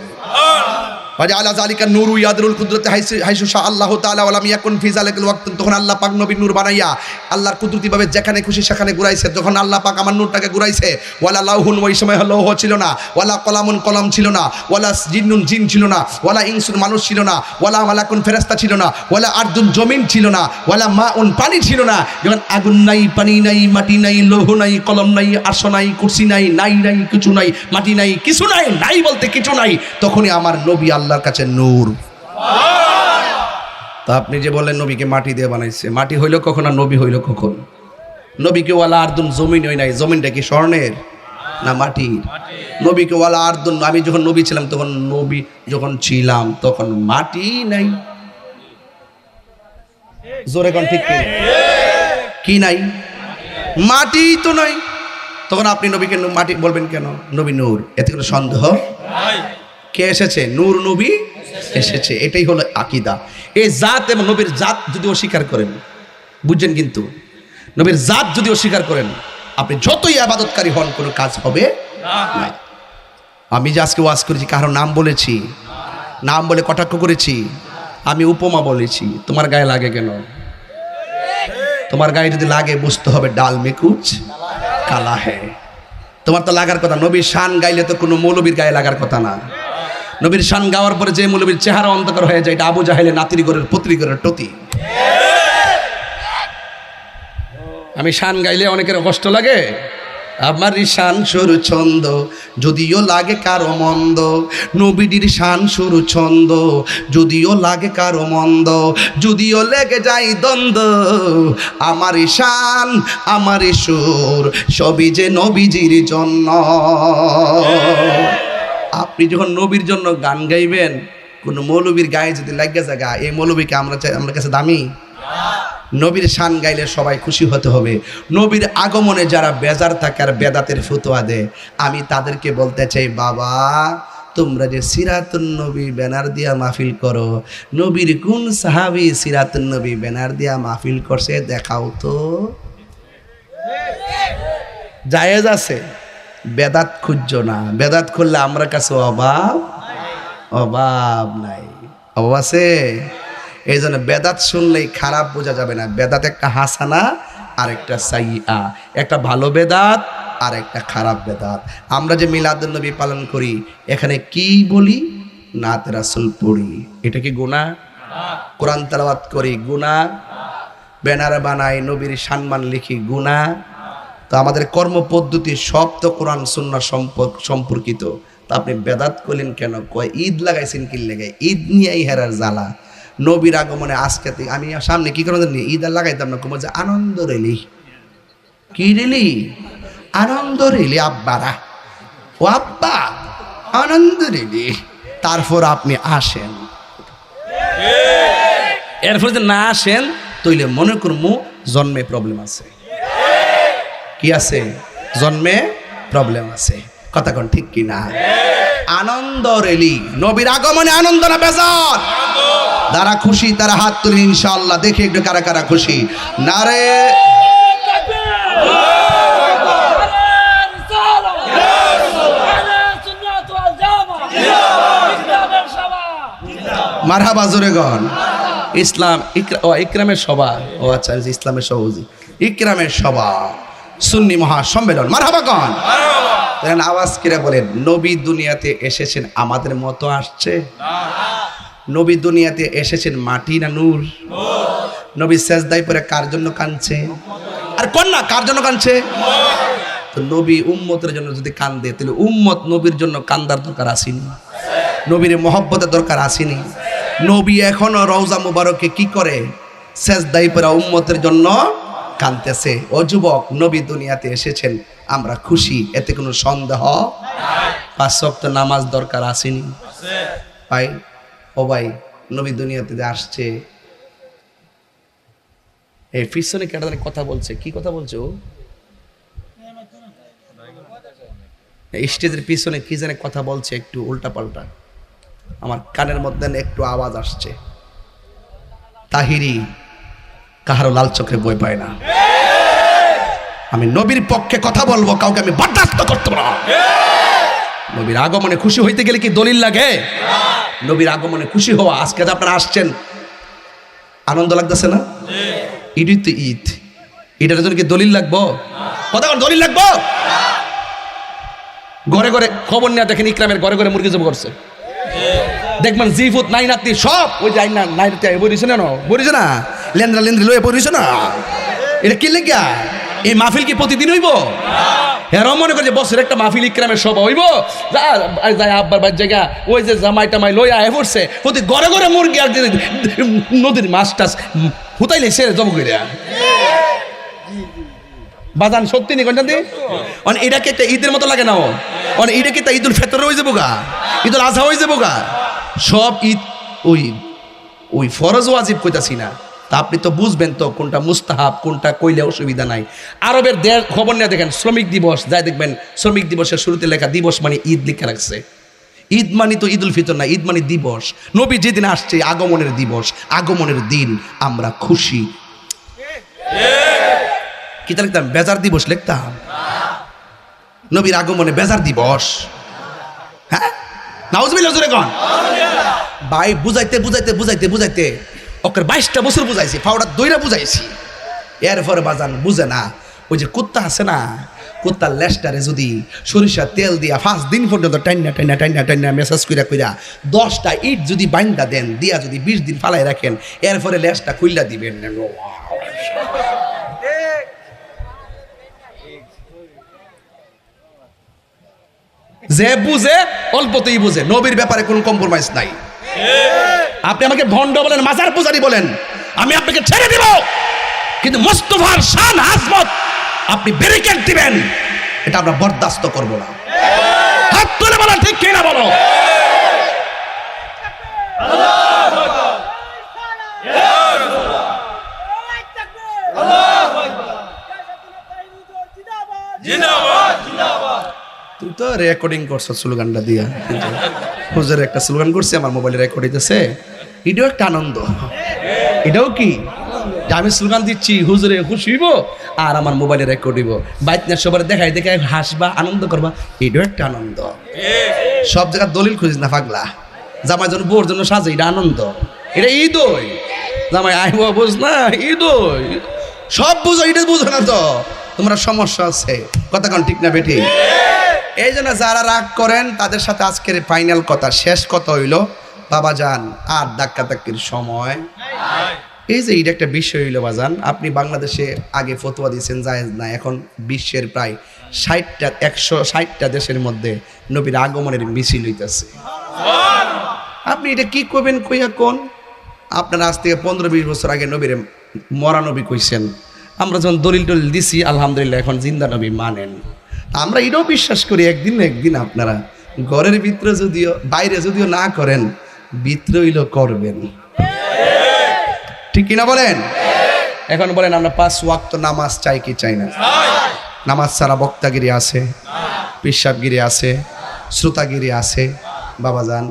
ওয়াজআলা যালিকা নূরু ইয়াদরুল কুদরতি হাইসু শা আল্লাহু তাআলা ওয়া লাম ইয়াকুন ফি যালিকাল ওয়াক্ত তখন আল্লাহ পাক নবীর নূর বানাইয়া আল্লাহর কুদরতি ভাবে যেখানে খুশি সেখানে ঘুরাইছে যখন আল্লাহ পাক আমার নূরটাকে ঘুরাইছে ওয়ালা লাউহুন ওই সময় লৌহ ছিল না ওয়ালা কলামুন কলম ছিল না ওয়ালা জিন্নুন জিন ছিল না ওয়ালা ইনসুন মানুষ ছিল না ওয়ালা মালাকুন ফেরেশতা ছিল না ওয়ালা আরদুন জমিন ছিল না ওয়ালা মাউন পানি ছিল না যখন আগুন নাই পানি নাই মাটি নাই লৌহ নাই কলম নাই আরশ নাই কুরসি নাই নাই কিছু নাই মাটি নাই কিছু নাই নাই বলতে কিছু নাই তখনই আমার নবী আল্লাহর কাছে নূর তা আপনি যে বলেন নবীকে মাটি দিয়ে বানাইছে মাটি হইল কখন আর নবী হইল কখন নবীকে ওয়ালা আরদুন জমিন হই নাই জমিনটা কি স্বর্ণের না মাটির নবীকে ওয়ালা আরদুন আমি যখন নবী ছিলাম তখন নবী যখন ছিলাম তখন মাটি নাই জোরে কোন ঠিক কি নাই মাটি তো নাই তখন আপনি নবীকে মাটি বলবেন কেন নবী নূর এতে কোনো সন্দেহ কে এসেছে নূর নবী এসেছে এটাই হলো আকীদা এই জাত এবং নবীর জাত যদি অস্বীকার করেন বুঝছেন কিন্তু নবীর জাত যদি অস্বীকার করেন আপনি যতই ইবাদতকারী হন কোনো কাজ হবে না আমি যে আজকে ওয়াজ করেছি কারো নাম বলেছি নাম বলে কটাক্ষ করেছি আমি উপমা বলেছি তোমার গায়ে লাগে কেন তোমার গায়ে যদি লাগে বুঝতে হবে ডাল মে কুছ কালা হ্যায় তোমার তো লাগার কথা নবীর শান গাইলে তো কোনো মৌলবীর গায়ে লাগার কথা না নবীর শান গাওয়ার পরে যে মৌলবীর চেহারা অন্ধকার হয়ে যায় এটা আবু জাহেলের নাতিরিগরের পত্রিগরের টতি আমি শান গাইলে অনেকের কষ্ট লাগে আমার শান সুর ছন্দ যদিও লাগে কারো মন্দ নবীর শান সুর ছন্দ যদিও লাগে কারো মন্দ যদিও লেগে যায় দ্বন্দ্ব আমার শান আমার সুর সবই যে নবীজির জন্য আপনি যখন নবীর জন্য গান গাইবেন কোন মৌলবীর গায়ে যদি লাগে জায়গা এই মৌলবীকে আমরা কাছে দামি নবীর শান গাইলে সবাই খুশি হতে হবে নবীর আগমনে যারা বেজার থাকে আর বেদাতের ফতোয়া দেয় আমি তাদেরকে বলতে চাই বাবা তোমরা যে সিরাতুন নবী ব্যানার দিয়া মাহফিল করো নবীর কোন সাহাবী সিরাতুন নবী ব্যানার দিয়া মাহফিল করছে দেখাও তো জায়েজ আছে বেদাত খুঁজছো না বেদাত করলে আমরা কাছে অভাব নাই অভাব আছে এই জন্য বেদাত শুনলেই খারাপ বোঝা যাবে না বেদাত একটা হাসানা আর একটা সাইয়্যা একটা ভালো বেদাত আর একটা খারাপ বেদাত আমরা যে মিলাদুন নবী পালন করি এখানে কি বলি নাত রাসূল পড়ি এটা কি গুনাহ কোরআন তেলাওয়াত করি গুনাহ ব্যানার বানাই নবীর সম্মান লিখি গুনাহ তো আমাদের কর্মপদ্ধতি সব তো কোরআন সুন্নাহ সম্পর্কিত তা আপনি বেদাত করলেন কেন কয় ঈদ লাগাইছেন কি লাগাই ঈদ নিয়েই হেরার জ্বালা নবীর আগমনে আজকে আমি সামনে কি করে জানি ঈদ আর লাগাইতাম না কমে যে আনন্দ রেলি কি রেলি আনন্দ রেলি আব্বারা ও আব্বা আনন্দ রেলি তারপর আপনি আসেন এরপর যদি না আসেন তইলে মনে করমু জন্মে প্রবলেম আছে কি আছে জন্মে প্রবলেম আছে কথা কোন ঠিক কি না আনন্দ রেলি নবীর আগমনে আনন্দ না বেজার যারা খুশি তারা হাত তুলে ইনশাআল্লাহ দেখি একটু কারা কারা খুশি নারে মারহাবা জোরে গন ইসলাম ইকরামের সভা ও আচ্ছা ইসলামের সভাপতি ইকরামের সভা সুন্নি মহাসম্মেলন মারহাবা গন আওয়াজ করে বলেন নবী দুনিয়াতে এসেছেন আমাদের মতো আসছে নবী দুনিয়াতে এসেছেন মাটি না নূর নবী সেজদায় পড়ে কার জন্য কাঁদছে আর কোন না কার জন্য কাঁদছে তো নবী উম্মতের জন্য যদি কান্দে তাহলে উম্মত নবীর জন্য কান্দার দরকার আসেনি নবীর মহব্বতের দরকার আসেনি নবী এখনো রওজা মুবারকে কি করে সেজদাই পড়া উম্মতের জন্য কাঁদতেছে। ও যুবক, নবী দুনিয়াতে এসেছেন, আমরা খুশি, এতে কোনো সন্দেহ নাই। 5 ওয়াক্ত নামাজ দরকার আসেনি ভাই? ও ভাই, নবী দুনিয়াতে যে আসছে, এই পিছনে কেটে কথা বলছে, কি কথা বলছে ও? স্টেজের পিছনে কি জানে কথা বলছে, একটু উল্টা পাল্টা, আমার কানের মধ্যে একটু আওয়াজ আসছে। তাহিরি কাহারও লাল চোখে বই পায় না। আমি নবীর পক্ষে কথা বলবো, কাউকে আমি বরদাস্ত করতে পারবো না। নবীর আগমনে খুশি হইতে গেলে কি দলিল লাগে? নবীর আগমনে খুশি হওয়া, আজকে যে আপনারা আসছেন আনন্দ লাগতেছে না? ঈদই তো ঈদ, এটার জন্য কি দলিল লাগবো? কথা দলিল লাগবো? ঘরে ঘরে খবর নিয়ে দেখেন, ইকরামের ঘরে ঘরে মুরগি জব করছে, দেখবেন জিফুত নাই নাতি সব ওই যাই না নাই বলিছে না, বলিছে না, লেন্দ্রা লেন্দ্রি লয়ে পড়িছে না। এটা কি লেগা? এই মাহফিল কি প্রতিদিন হইব? এরাও মনে করে যে বছর একটা মাহফিল ইকরামের সভা হইব, যায় আব্বার বাড়ির জায়গা ওই যে জামাই টামাই লই আয় পড়ছে, প্রতি ঘরে ঘরে মুরগি আর নদীর মাছ টাছ হুতাইলে সে জব করে বাজান। সত্যি নি কোনটা দিয়ে এটাকে একটা ঈদের মতো লাগে না? এটাকে তা ঈদুল ফিতর হয়ে যাবো গা, ঈদুল আজহা হয়ে যাবো গা, সব ঈদ ওই ওই ফরজ ওয়াজিব কইতাছি না। তা আপনি তো বুঝবেন তো কোনটা মুস্তাহাব, কোনটা কইলে অসুবিধা নাই। আরবের খবর নিয়ে দেখেন, শ্রমিক দিবস যাই দেখবেন, শ্রমিক দিবসের শুরুতে লেখা দিবস মানে ঈদ লিখে রাখছে। ঈদ মানে তো ঈদুল ফিতর না, ঈদ মানে দিবস। নবী যেদিন আসছে আগমনের দিবস, আগমনের দিন আমরা খুশি। কি লিখতাম? বেজার দিবস লিখতাম? নবীর আগমনে বেজার দিবস? হ্যাঁ, নাউজুবিল্লাহ জোরে কোন ভাই। বুঝাইতে বুঝাইতে বুঝাইতে বুঝাইতে ওকে 22টা বছর বুঝাইছি, ফাউডার দইরা বুঝাইছি, এরপরে বাজান বুঝে না। ওই যে কুত্তা আছে না, কুত্তার লেজটারে যদি সরিষার তেল দিয়া 5 দিন পর্যন্ত টাইনা টাইনা টাইনা টাইনা মেসাজ কইরা কইরা 10টা ইট যদি বাইন্দা দেন, দিয়া যদি 20 দিন ফালাই রাখেন, এরপরে লেজটা খুইলা দিবেন। যে বুঝে অল্পতেই বুঝে, নবীর ব্যাপারে কোনো কম্প্রোমাইজ নাই। আপনি আমাকে ভণ্ড বলেন, মাজার পূজারি বলেন, আমি আপনাকে ছেড়ে দিব, কিন্তু মুস্তাফার শান আজমত আপনি ব্যারিকেড দিবেন, এটা আমরা বরদাস্ত করব না। হাত তুলে বলো, ঠিক কি না বলো? তুই তো রেকর্ডিং করছো স্লোগানটা দিয়া, হুজুরের একটা স্লোগান করছে, আমার মোবাইলে রেকর্ড হইতেছে, এটাও একটা আনন্দ। এটাও কি যে আমি স্লোগান দিচ্ছি, হুজুরে খুশি হইব আর আমার মোবাইলে রেকর্ড হইব, বাইতনা সবার দেখাই দেখাই হাসবা, আনন্দ করবা, এটাও একটা আনন্দ। সব জায়গায় দলিল খুঁজিস না পাগলা। জামাই জন্য বোর জন্য সাজে, এটা আনন্দ, এটা ঈদই। জামাই আইব বুঝ না, ঈদই সব বুঝো, এটা বুঝো না তো তোমরা, সমস্যা আছে। কথা কোন ঠিক না বেঠি? এই জন্য যারা রাগ করেন তাদের সাথে আজকের ফাইনাল কথা, শেষ কথা হইল, বাবা যান আর ধাক্কাধাক্কির সময়। এই যে এটা একটা বিষয় হইল বাজান, আপনি বাংলাদেশে আগে ফতোয়া দিয়েছেন জায়েজ না, এখন বিশ্বের প্রায় 160টা দেশের মধ্যে নবীর আগমনের মিছিল হইতেছে। আপনি এটা কি করবেন কইয়া কোন? আপনারা আজ থেকে 15-20 বছর আগে নবীর মরা নবী কইছেন, আমরা যখন দলিল টলিল দিছি আলহামদুলিল্লাহ, এখন জিন্দা নবী মানেন। আমরা এটাও বিশ্বাস করি একদিন না একদিন আপনারা ঘরের ভিতরে যদিও, বাইরে যদিও না করেন, ভিতরে হইলেও করবেন। ঠিক কিনা বলেন? এখন বলেন, আমরা 5 ওয়াক্ত নামাজ চাই কি চাই না? নামাজ ছাড়া বক্তাগিরি আছে, পেশাবগিরি আছে, শ্রোতাগিরি আছে। বাবাজান,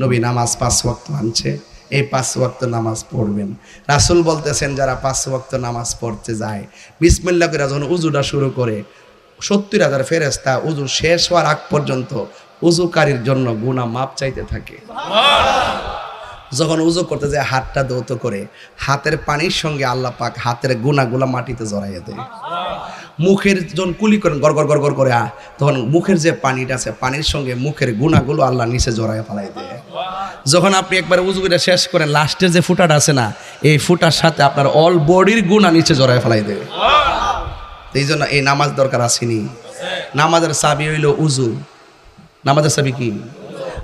নবী নামাজ 5 ওয়াক্ত আনছে, এই 5 ওয়াক্ত নামাজ পড়বেন। রাসূল বলতেছেন, যারা 5 ওয়াক্ত নামাজ পড়তে যায়, বিসমিল্লাহ করে যখন উজুটা শুরু করে, 70,000 ফেরেশতা উজু শেষ হওয়ার আগ পর্যন্ত উজুকারীর জন্য গুনাহ মাপ চাইতে থাকে। যখন উজু করতে যায় হাতটা ধৌত করে, হাতের পানির সঙ্গে আল্লাহ পাক হাতের গুনাহগুলো মাটিতে জড়াইয়া দেয়। মুখের যখন কুলি করেন গড় গড় গড় গড় করে, তখন মুখের যে পানিটা আছে, পানির সঙ্গে মুখের গুনাহগুলো আল্লাহ নিচে জড়াইয়া ফেলাই দেয়। যখন আপনি একবার উজু করে শেষ করেন, লাস্টের যে ফুটাটা আছে না, এই ফুটার সাথে আপনার অল বডির গুনাহ নিচে জড়াইয়া ফেলাই দেয়। এই জন্য এই নামাজ দরকার আসেনি। নামাজের চাবি হইল উজু। নামাজের চাবি কি?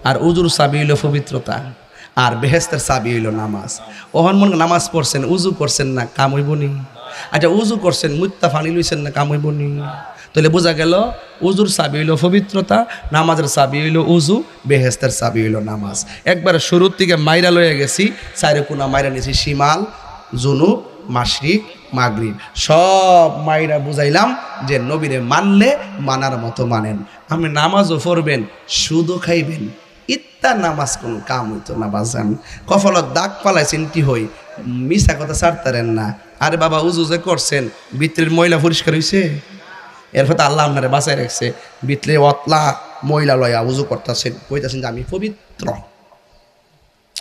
আর উজুর চাবি হইল পবিত্রতা। আর বেহেস্তের চাবি হইল নামাজ। ওহন মনে নামাজ পড়ছেন, উজু করছেন না, কাম হইব নি? আচ্ছা উজু করছেন, মুত্তা ফানি লইছেন না, কাম হইব নি? তাহলে বোঝা গেল উজুর চাবি হইল পবিত্রতা, নামাজের চাবি হইল উজু, বেহেস্তের চাবি হইল নামাজ। একবার শুরুর থেকে মাইরা লয়ে গেছি, চাইরে কোনা মাইরা নিয়েছি, শিমাল, জুনুব, মাশরিক, মাগরিব, সব মাইরা বুঝাইলাম যে নবীরে মানলে মানার মতো মানেন। আপনি নামাজও পড়বেন, সুদও খাইবেন, ইত্তা নামাজ কোন কাম হইতো না বাজান। কপালত দাগ পালাইছেন কি হই, মিশা কথা ছাড়তারেন না। আরে বাবা উজু যে করছেন, ভিতরের ময়লা পরিষ্কার হইছে? এরপর তো আল্লাহ আপনারে বাঁচাই রাখছে, ভিতরে অতলা ময়লা লয়া উজু করতেছেন, কইতাছেন যে আমি পবিত্র,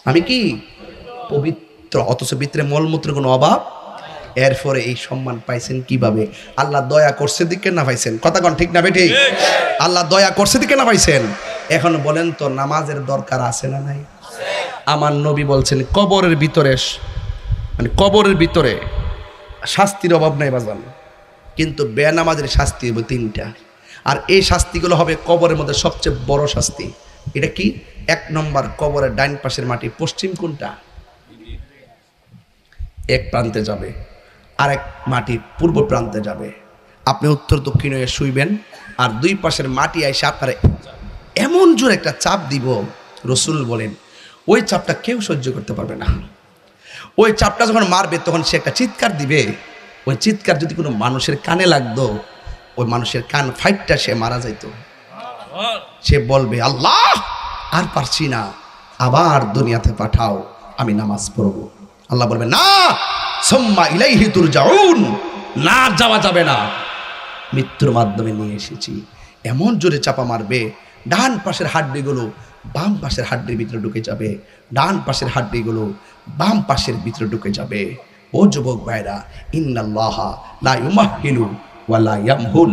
আমি কি পবিত্র, অথচ ভিতরে মলমূত্র কোনো অভাব। এরপরে এই সম্মান পাইছেন কিভাবে? আল্লাহ দয়া করছে দিকে না পাইছেন? কথা কন ঠিক না বেটি? আল্লাহ দয়া করছে দিকে না পাইছেন? এখন বলেন তো নামাজের দরকার আছে না নাই? আমার নবী বলছেন কবরের ভিতরে, মানে কবরের ভিতরে শাস্তির অভাব নাই বাজান, কিন্তু বেনামাজের শাস্তি হবে 3টা। আর এই শাস্তিগুলো হবে কবরের মধ্যে সবচেয়ে বড় শাস্তি। এটা কি? 1 নম্বর, কবরের ডাইন পাশের মাটি পশ্চিম কোনটা? এক প্রান্তে যাবে, আরেক মাটি পূর্ব প্রান্তে যাবে। আপনি উত্তর দক্ষিণ হয়ে শুইবেন, আর 2 পাশের মাটি আইসা আপনারা এমন জোর একটা চাপ দিব, রসুল বলেন ওই চাপটা কেউ সহ্য করতে পারবে না। ওই চাপটা যখন মারবে তখন সে একটা চিৎকার দিবে, ওই চিৎকার যদি কোনো মানুষের কানে লাগতো, ওই মানুষের কান ফাইটটা সে মারা যাইত। সে বলবে আল্লাহ আর পারছি না, আবার দুনিয়াতে পাঠাও, আমি নামাজ পড়বো। আল্লাহ বলবে না, সুম্মা ইলাইহি তুরজাউন, না যাওয়া যাবে না, মৃত্যুর মাধ্যমে নিয়ে এসেছি। এমন জোরে চাপা মারবে, ডান পাশের হাড্ডিগুলো বাম পাশের হাড্ডির ভিতরে ঢুকে যাবে, ডান পাশের হাড্ডিগুলো বাম পাশের ভিতরে ঢুকে যাবে। ও যুবক ভাইরা, ইন্নাল্লাহা লা ইউমাহহিলু ওয়া লা ইয়ামহুল,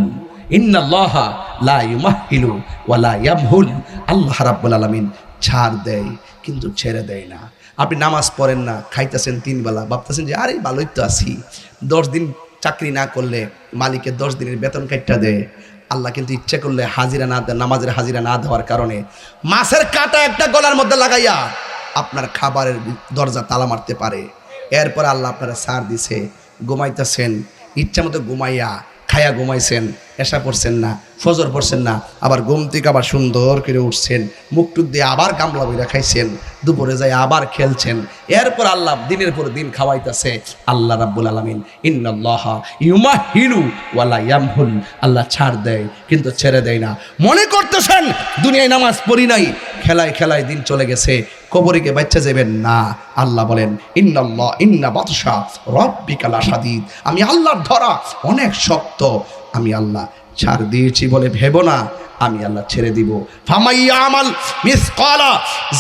ইন্নাল্লাহা লা ইউমাহহিলু ওয়া লা ইয়ামহুল। আল্লাহ রাব্বুল আলামিন ছাড় দেয় কিন্তু ছেড়ে দেয় না। আপনি নামাজ পড়েন না, খাইতেছেন 3 বেলা, ভাবতেছেন যে আরে ভালোই তো আছি, 10 দিন চাকরি না করলে মালিকের 10 দিনের বেতন কাটটা দেয়। আল্লাহ কিন্তু ইচ্ছা করলে হাজিরা না দেয়, নামাজের হাজিরা না দেওয়ার কারণে মাছের কাঁটা একটা গলার মধ্যে লাগাইয়া আপনার খাবারের দরজা তালা মারতে পারে। এরপর আল্লাহ আপনারা ছাড় দিছে, ঘুমাইতেছেন, ইচ্ছা মতো ঘুমাইয়া খায়া ঘুমাইছেন, এশা পড়ছেন না, ফজর পড়ছেন না, আবার ঘুম থেকে আবার সুন্দর করে উঠছেন, মুখ টুক দিয়ে আবার গামলা বইরা খাইছেন, দুপুরে যাই আবার খেলছেন। এরপর আল্লাহ দিনের পর দিন খাওয়াইতেছে। আল্লাহ রাব্বুল আলামিন ইন্নাল্লাহা ইউমাহহিলু ওয়া লা ইয়ামহুল, আল্লাহ ছাড় দেয় কিন্তু ছেড়ে দেয় না। মনে করতেছেন দুনিয়ায় নামাজ পড়ি নাই, খেলায় খেলায় দিন চলে গেছে, কবরে বাচ্চা যাবেন না। আল্লাহ বলেন ইন্নাল্লাহ ইন্না বাতশা রাব্বিকা লাশাদীদ, আমি আল্লাহর ধরা অনেক শক্ত। আমি আল্লাহ ছাড় দিয়েছি বলে ভেবো না, আমি আল্লাহ ছেড়ে দিব। ফামাইয়ামাল মিসকালা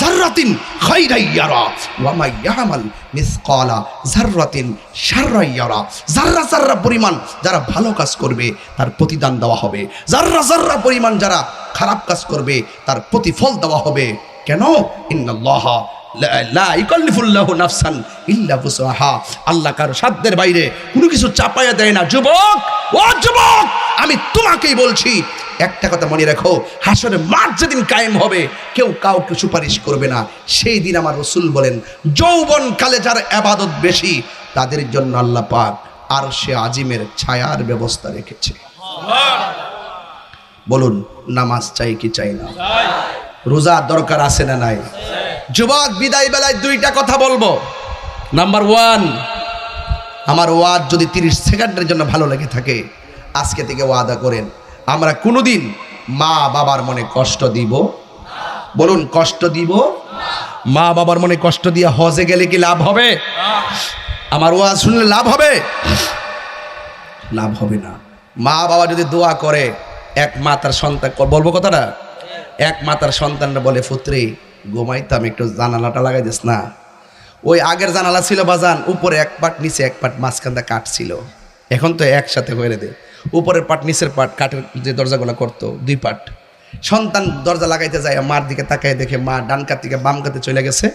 যাররাতিন খাইরান ইয়ারা ওয়া মাইয়ামাল মিসকালা যাররাতিন শাররান ইয়ারা। যাররা যাররা পরিমাণ যারা ভালো কাজ করবে তার প্রতিদান দেওয়া হবে, যাররা যাররা পরিমাণ যারা খারাপ কাজ করবে তার প্রতিফল দেওয়া হবে। কেন? ইন্নাল্লাহা লা ইকাল্লিফুল্লাহু নাফসান ইল্লা বুসআহা, আল্লাহ কারো সাধ্যের বাইরে কোনো কিছু চাপায়া দেয় না। যুবক, ও যুবক, আমি তোমাকেই বলছি একটা কথা মনে রাখো, হাসরের মাঠ যেদিন কায়েম হবে কেউ কাউকে সুপারিশ করবে না। সেই দিন আমার রাসূল বলেন যৌবন কালে যার ইবাদত বেশি তাদের জন্য আল্লাহ পাক আরশে আজিমের ছায়ার ব্যবস্থা রেখেছে। বলুন নামাজ চাই কি চাই না? রোজা দরকার আছে না নাই? যুবক, বিদায় বেলায় 2টা কথা বলবো। নাম্বার 1, আমার ওয়াজ যদি 30 সেকেন্ডের জন্য ভালো লেগে থাকে আজকে থেকে ওয়াদা করেন আমরা কোনোদিন মা বাবার মনে কষ্ট দিব। বলুন কষ্ট দিব? মা বাবার মনে কষ্ট দিয়ে হজে গেলে কি লাভ হবে? আমার ওয়াজ শুনলে লাভ হবে? লাভ হবে না। মা বাবা যদি দোয়া করে, এক মা তার সন্তান, বলবো কথাটা, এক মা তার সন্তানরা বলে পুত্রী ঘুমাইতাম একটু জানালাটা লাগাই দিস না। ওই আগের জানালা ছিল বাজান, উপরে 1 পাট নিচে 1 পাট, মাঝখানটা কাঠ ছিল, এখন তো একসাথে হয়ে দে, উপরের পাট নিচের পাট, কাঠের যে দরজাগুলো করতো 2 পাট। সন্তান দরজা লাগাইতে যায়, মার দিকে তাকায় দেখে মা ডান কাত থেকে বাম কাতে চলে গেছে,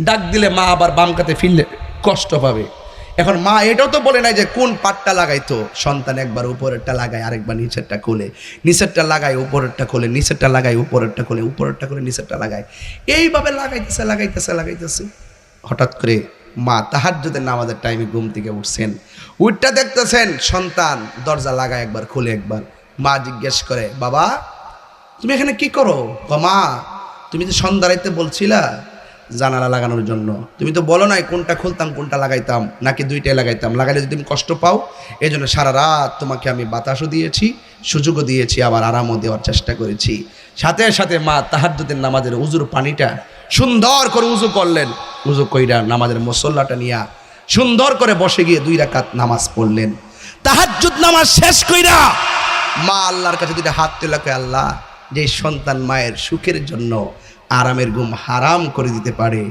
ডাক দিলে মা আবার বাম কাতে ফিরলে কষ্ট পাবে। এখন মা এটাও তো বলে নাই যে কোন পাটটা লাগাইতো। সন্তান একবার উপরেরটা লাগায়, আরেকবার নিচেরটা খুলে, নিচেরটা লাগায় উপরেরটা খুলে, নিচেরটা লাগায় উপরেরটা খুলে, উপরেরটা খুলে নিচেরটা লাগায়, এইভাবে লাগাইতেছে। হঠাৎ করে মা তাহাজ্জুদের নামাজের টাইমে ঘুম থেকে উঠছেন, উঠটা দেখতেছেন সন্তান দরজা লাগায় একবার খুলে একবার। মা জিজ্ঞেস করে, বাবা তুমি এখানে কি করো? মা তুমি তো সন্ধ্যা রাইতে বলছিলা জানালা লাগানোর জন্য, তুমি তো বলো নাই কোনটা খুলতাম কোনটা লাগাইতাম, নাকি দুইটাই লাগাইতাম, লাগাইলে যদি তুমি কষ্ট পাও এই জন্য সারা রাত তোমাকে আমি বাতাসও দিয়েছি, সুযোগও দিয়েছি, আবার আরামও দেওয়ার চেষ্টা করেছি। সাথে সাথে মা তাহাজ্জুদের নামাজের উজুর পানিটা সুন্দর করে উজু করলেন, উজু কইরা নামাজের মুসল্লাটা নিয়া সুন্দর করে বসে গিয়ে 2 রাকাত নামাজ পড়লেন। তাহাজ্জুদ নামাজ শেষ কইরা মা আল্লাহর কাছে দুইটা হাত তুলে কয়, আল্লাহ যে সন্তান মায়ের সুখের জন্য আরামের ঘুম হারাম করে দিতে পারে,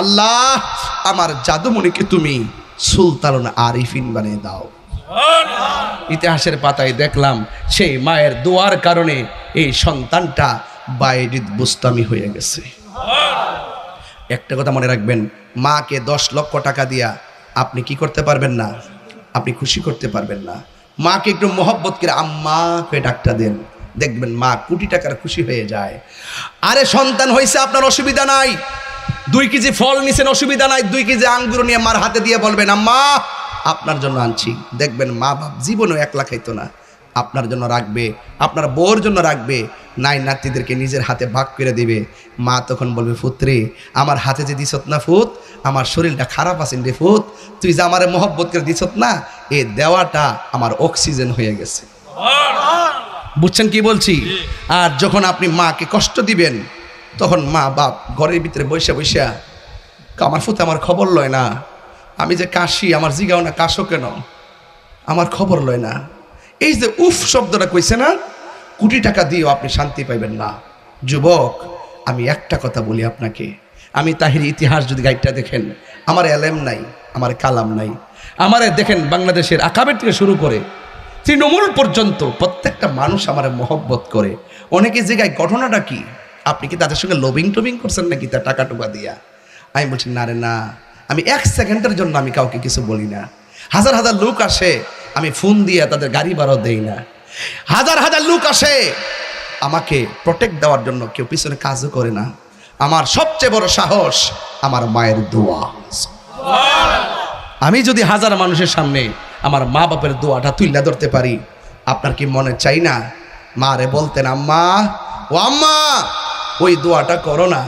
আল্লাহ আমার জাদুমণিকে তুমি সুলতানুল আরিফিন বানিয়ে দাও। ইতিহাসের পাতায় দেখলাম সেই মায়ের দোয়ার কারণে এই সন্তানটা বাইজিদ বুস্তামি হয়ে গেছে। একটা কথা মনে রাখবেন, মাকে 10 লক্ষ টাকা দিয়া আপনি কি করতে পারবেন না, আপনি খুশি করতে পারবেন না। মাকে একটু মহব্বত করে আম্মাকে ডাকটা দেন, দেখবেন মা কোটি টাকার খুশি হয়ে যায়। আরে সন্তান হয়েছে আপনার অসুবিধা নাই, 2 কেজি ফল নিছেন অসুবিধা নাই, 2 কেজি আঙ্গুর নিয়ে মার হাতে দিয়ে বলবেন আম্মা আপনার জন্য আনছি, দেখবেন মা বাপ জীবনেও 1 লাখ খাইতো না, আপনার জন্য রাখবে, আপনার বউর জন্য রাখবে, নাই নাতিদেরকে নিজের হাতে ভাগ করে দিবে। মা তখন বলবে, পুত্রে আমার হাতে যে দিছত না ফুত, আমার শরীরটা খারাপ আছেন রে ফুত, তুই যে আমার মহব্বত করে দিছত না, এই দেওয়াটা আমার অক্সিজেন হয়ে গেছে। বুঝছেন কি বলছি? আর যখন আপনি মাকে কষ্ট দিবেন তখন মা বাপ ঘরের ভিতরে বসে বসে আমার ফুতে আমার খবর লয় না, আমি যে কাশি আমার জিগাও না কাশো কেন, আমার খবর লয় না, এই যে উফ শব্দটা কইছে না, কোটি টাকা দিয়েও আপনি শান্তি পাইবেন না। যুবক আমি একটা কথা বলি আপনাকে, আমি তাহির ইতিহাস যদি গাইডটা দেখেন, আমার এলেম নাই, আমার কালাম নাই, আমারে দেখেন বাংলাদেশের আকাবের থেকে শুরু করে তৃণমূল পর্যন্ত প্রত্যেকটা মানুষ আমার মহব্বত করে। অনেকে জায়গায় ঘটনাটা কি, আপনি কি তাদের সঙ্গে লবিং টবিং করছেন নাকি তার টাকা টুকা দিয়া? আমি বলছি না রে না, আমি 1 সেকেন্ডের জন্য আমি কাউকে কিছু বলি না। হাজার হাজার লোক আসে, আমি ফোন দিয়ে তাদের গাড়ি ভাড়াও দেই না। হাজার হাজার লোক আসে আমাকে প্রোটেক্ট দেওয়ার জন্য, কেউ পিছনে কাজও করে না। আমার সবচেয়ে বড় সাহস আমার মায়ের দোয়া। আমি যদি হাজার মানুষের সামনে আমার মা বাপের দোয়াটা তুলে ধরতে পারি, আপনার কি মনে চাই না মা রে বলতেন আম্মা ও আম্মা ওই দোয়াটা করো না,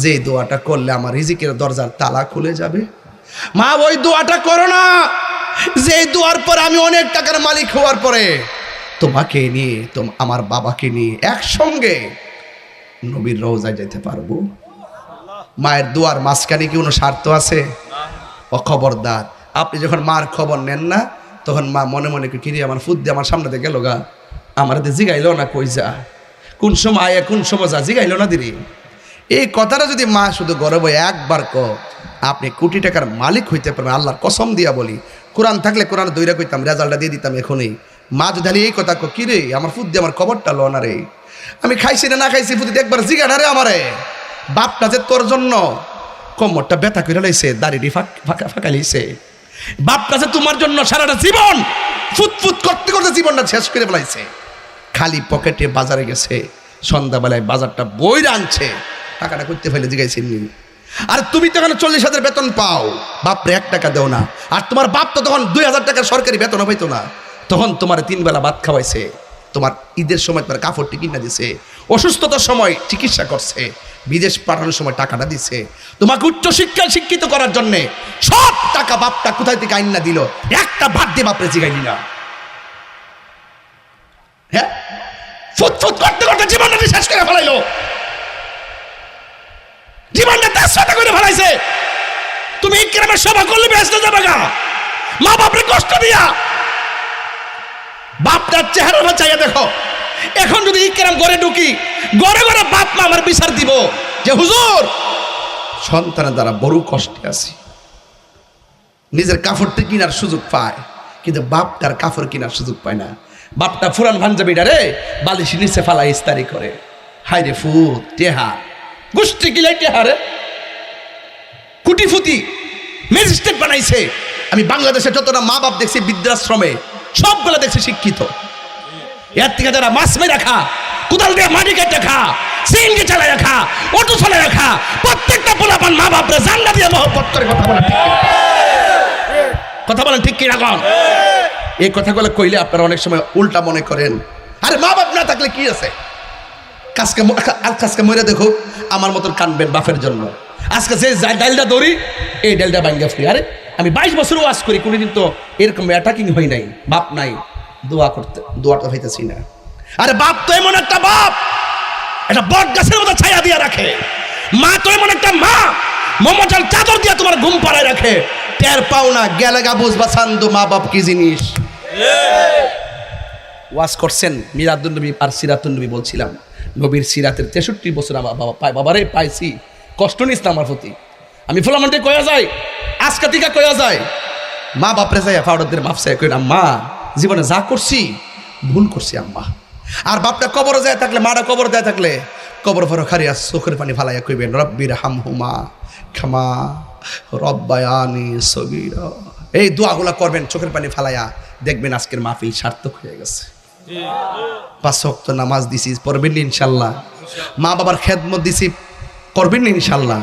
যে দোয়াটা করলে আমার রিজিকের দরজার তালা খুলে যাবে। মা ওই দোয়াটা করো না, যে দোয়ার পরে আমি অনেক টাকার মালিক হওয়ার পরে তোমাকে নিয়ে আমার বাবাকে নিয়ে একসঙ্গে নবীর রওজায় যেতে পারবো। মায়ের দোয়ার মাঝখানে কি কোনো স্বার্থ আছে? ও খবরদার, আপনি যখন মার খবর নেন না তখন মা মনে মনে কিরে আমার ফুদ দিয়ে আমার সামনে গেল গা, আমার জিগাইল না কই যা, কোন সময় আয়া কোন সময় যা জিগাইল না দিদি। এই কথাটা যদি মা শুধু গর্ব একবার আপনি কোটি টাকার মালিক হইতে পারবেন। আল্লাহর কসম দিয়া বলি, কোরআন থাকলে কোরআন দইরা কইতাম, রেজাল্টটা দিয়ে দিতাম এখনই। মা যদি এই কথা কি রে আমার ফুদ দিয়ে আমার খবরটা লো না রে, আমি খাইছি না খাইছি ফুদি একবার জিগা না রে আমারে, বাপটা যে তোর জন্য কোমরটা ব্যথা করে লাইছে, দাড়িটি ফাঁকা লাইছে, বাপটা যে তোমার জন্য সারাটা জীবন ফুটফুট করতে করতে জীবনটা শেষ করে ফেলাইছে, খালি পকেটে বাজারে গেছে, সন্ধ্যাবেলায় বাজারটা বই আনছে, টাকাটা করতে ফেলে জিগাইছেন। আর তুমি তো এখানে 40,000 বেতন পাও, বাপরে 1 টাকা দেও না। আর তোমার বাপ তো তখন 2,000 টাকার সরকারি বেতনও পাইতো না, তখন তোমার 3 বেলা ভাত খাওয়াইছে, তোমার ঈদের সময় তোমার কাপড় কিনা দিছে, অসুস্থতার সময় চিকিৎসা করছে, বিদেশ পাঠানোর সময় টাকাটা দিছে, তোমাকে উচ্চ শিক্ষায় শিক্ষিত করার জন্য সব টাকা বাপটা কোথায় থেকে আইন না দিল, একটা ভাত দিয়ে বাপরে জিগাইলি না। হ্যাঁ, ফুটফুট করতে করতে জীবনটা শেষ করে ফেলাইলো, জীবনটা তার সাথে করে ফেলাইছে। তুমি ইকরামের সভা করলে ব্যস্ত যাবে গা, মা বাপরে কষ্ট দিয়া। বাপটার চেহারা চাইয়া দেখো, এখন যদি ইকরাম ঘরে ঢুকি, ঘরে ঘরে বাপ মা আমার বিচার দিব যে হুজুর সন্তানের দ্বারা বড় কষ্টে আছি, নিজের কাপড়টা কিনার সুযোগ পায় কিন্তু বাপটার কাপড় কেনার সুযোগ পায় না। বাপটা ফুরান পাঞ্জাবিটা রে বালিশ নিচে ফালা ইস্তারি করে, হাই রে ফুট টেহা গোষ্ঠী কিলাই টেহা রে, কুটি ফুটি ম্যাজিস্ট্রেট বানাইছে, আমি বাংলাদেশে যতটা মা বাপ দেখছি বৃদ্ধাশ্রমে সবগুলো দেখছি শিক্ষিত। এর থেকে যারা মাছ মেরে রাখা, কোদাল দিয়ে মাটি কেটে খা, সিএনজি চালায় রাখা, অটো চালায় রাখা, প্রত্যেকটা পোলাপান মা বাপরে জানলা দিয়ে মহব্বত করে কথা বলে ঠিক কিনা? কথা বলেন ঠিক কিনা? কোন এই কথাগুলো কইলে আপনারা অনেক সময় উল্টা মনে করেন, আরে মা বাপ না থাকলে কি আছে, কাজকে মরে দেখো আমার মতন কানবেন বাপের জন্য। আজকে যে ডালটা দৌড়ি এই ডালটা ভাঙ্গা ফ্রি। আরে আমি 22 বছর ওয়াজ করি, কোনোদিন তো এরকম অ্যাটাকিং হয় নাই, বাপ নাই, দোয়াটা হইতেছি না। আরে বাপ তো এমন একটা বাপ, এটা বট গাছের মতো ছায়া দিয়া রাখে। মা তো এমন একটা মা, মমতার চাদর দিয়া তোমার ঘুম পাড়ায় রাখে। টের পাও না, গেলে গা বুঝবা সান্দু মা বাপ কি জিনিস। ওয়াজ করছেন মিরাদুন নবী আর সিরাতুন নবী, বলছিলাম নবীর সিরাতের 63 বছর আমার বাবারে পাইছি, কষ্ট নিস না আমার প্রতি। আমি ফলামান্টে কয়া যায়, আজকা টিকা কয়া যায়, মা বাপরে যায় ফাউডারদের মাফ চাই, কইনা মা জীবনে যা করছি ভুল করছি আম্মা। আর বাপটা কবর যায় থাকলে, মাটা কবর দেয় থাকলে কবর ভরো খারিয়া চোখের পানি ফালাইয়া কইবেন রব্বির হামহুমা খামা রব্বায়ানি সগীরা। এই দোয়াগুলা করবেন চোখের পানি ফালাইয়া, দেখবেন আজকের মাহফিল সার্থক হয়ে গেছে। 5 ওয়াক্ত নামাজ দিছি, পড়বেন ইনশাল্লাহ। মা বাবার খেদমত দিছি, করবেন ইনশাল্লাহ।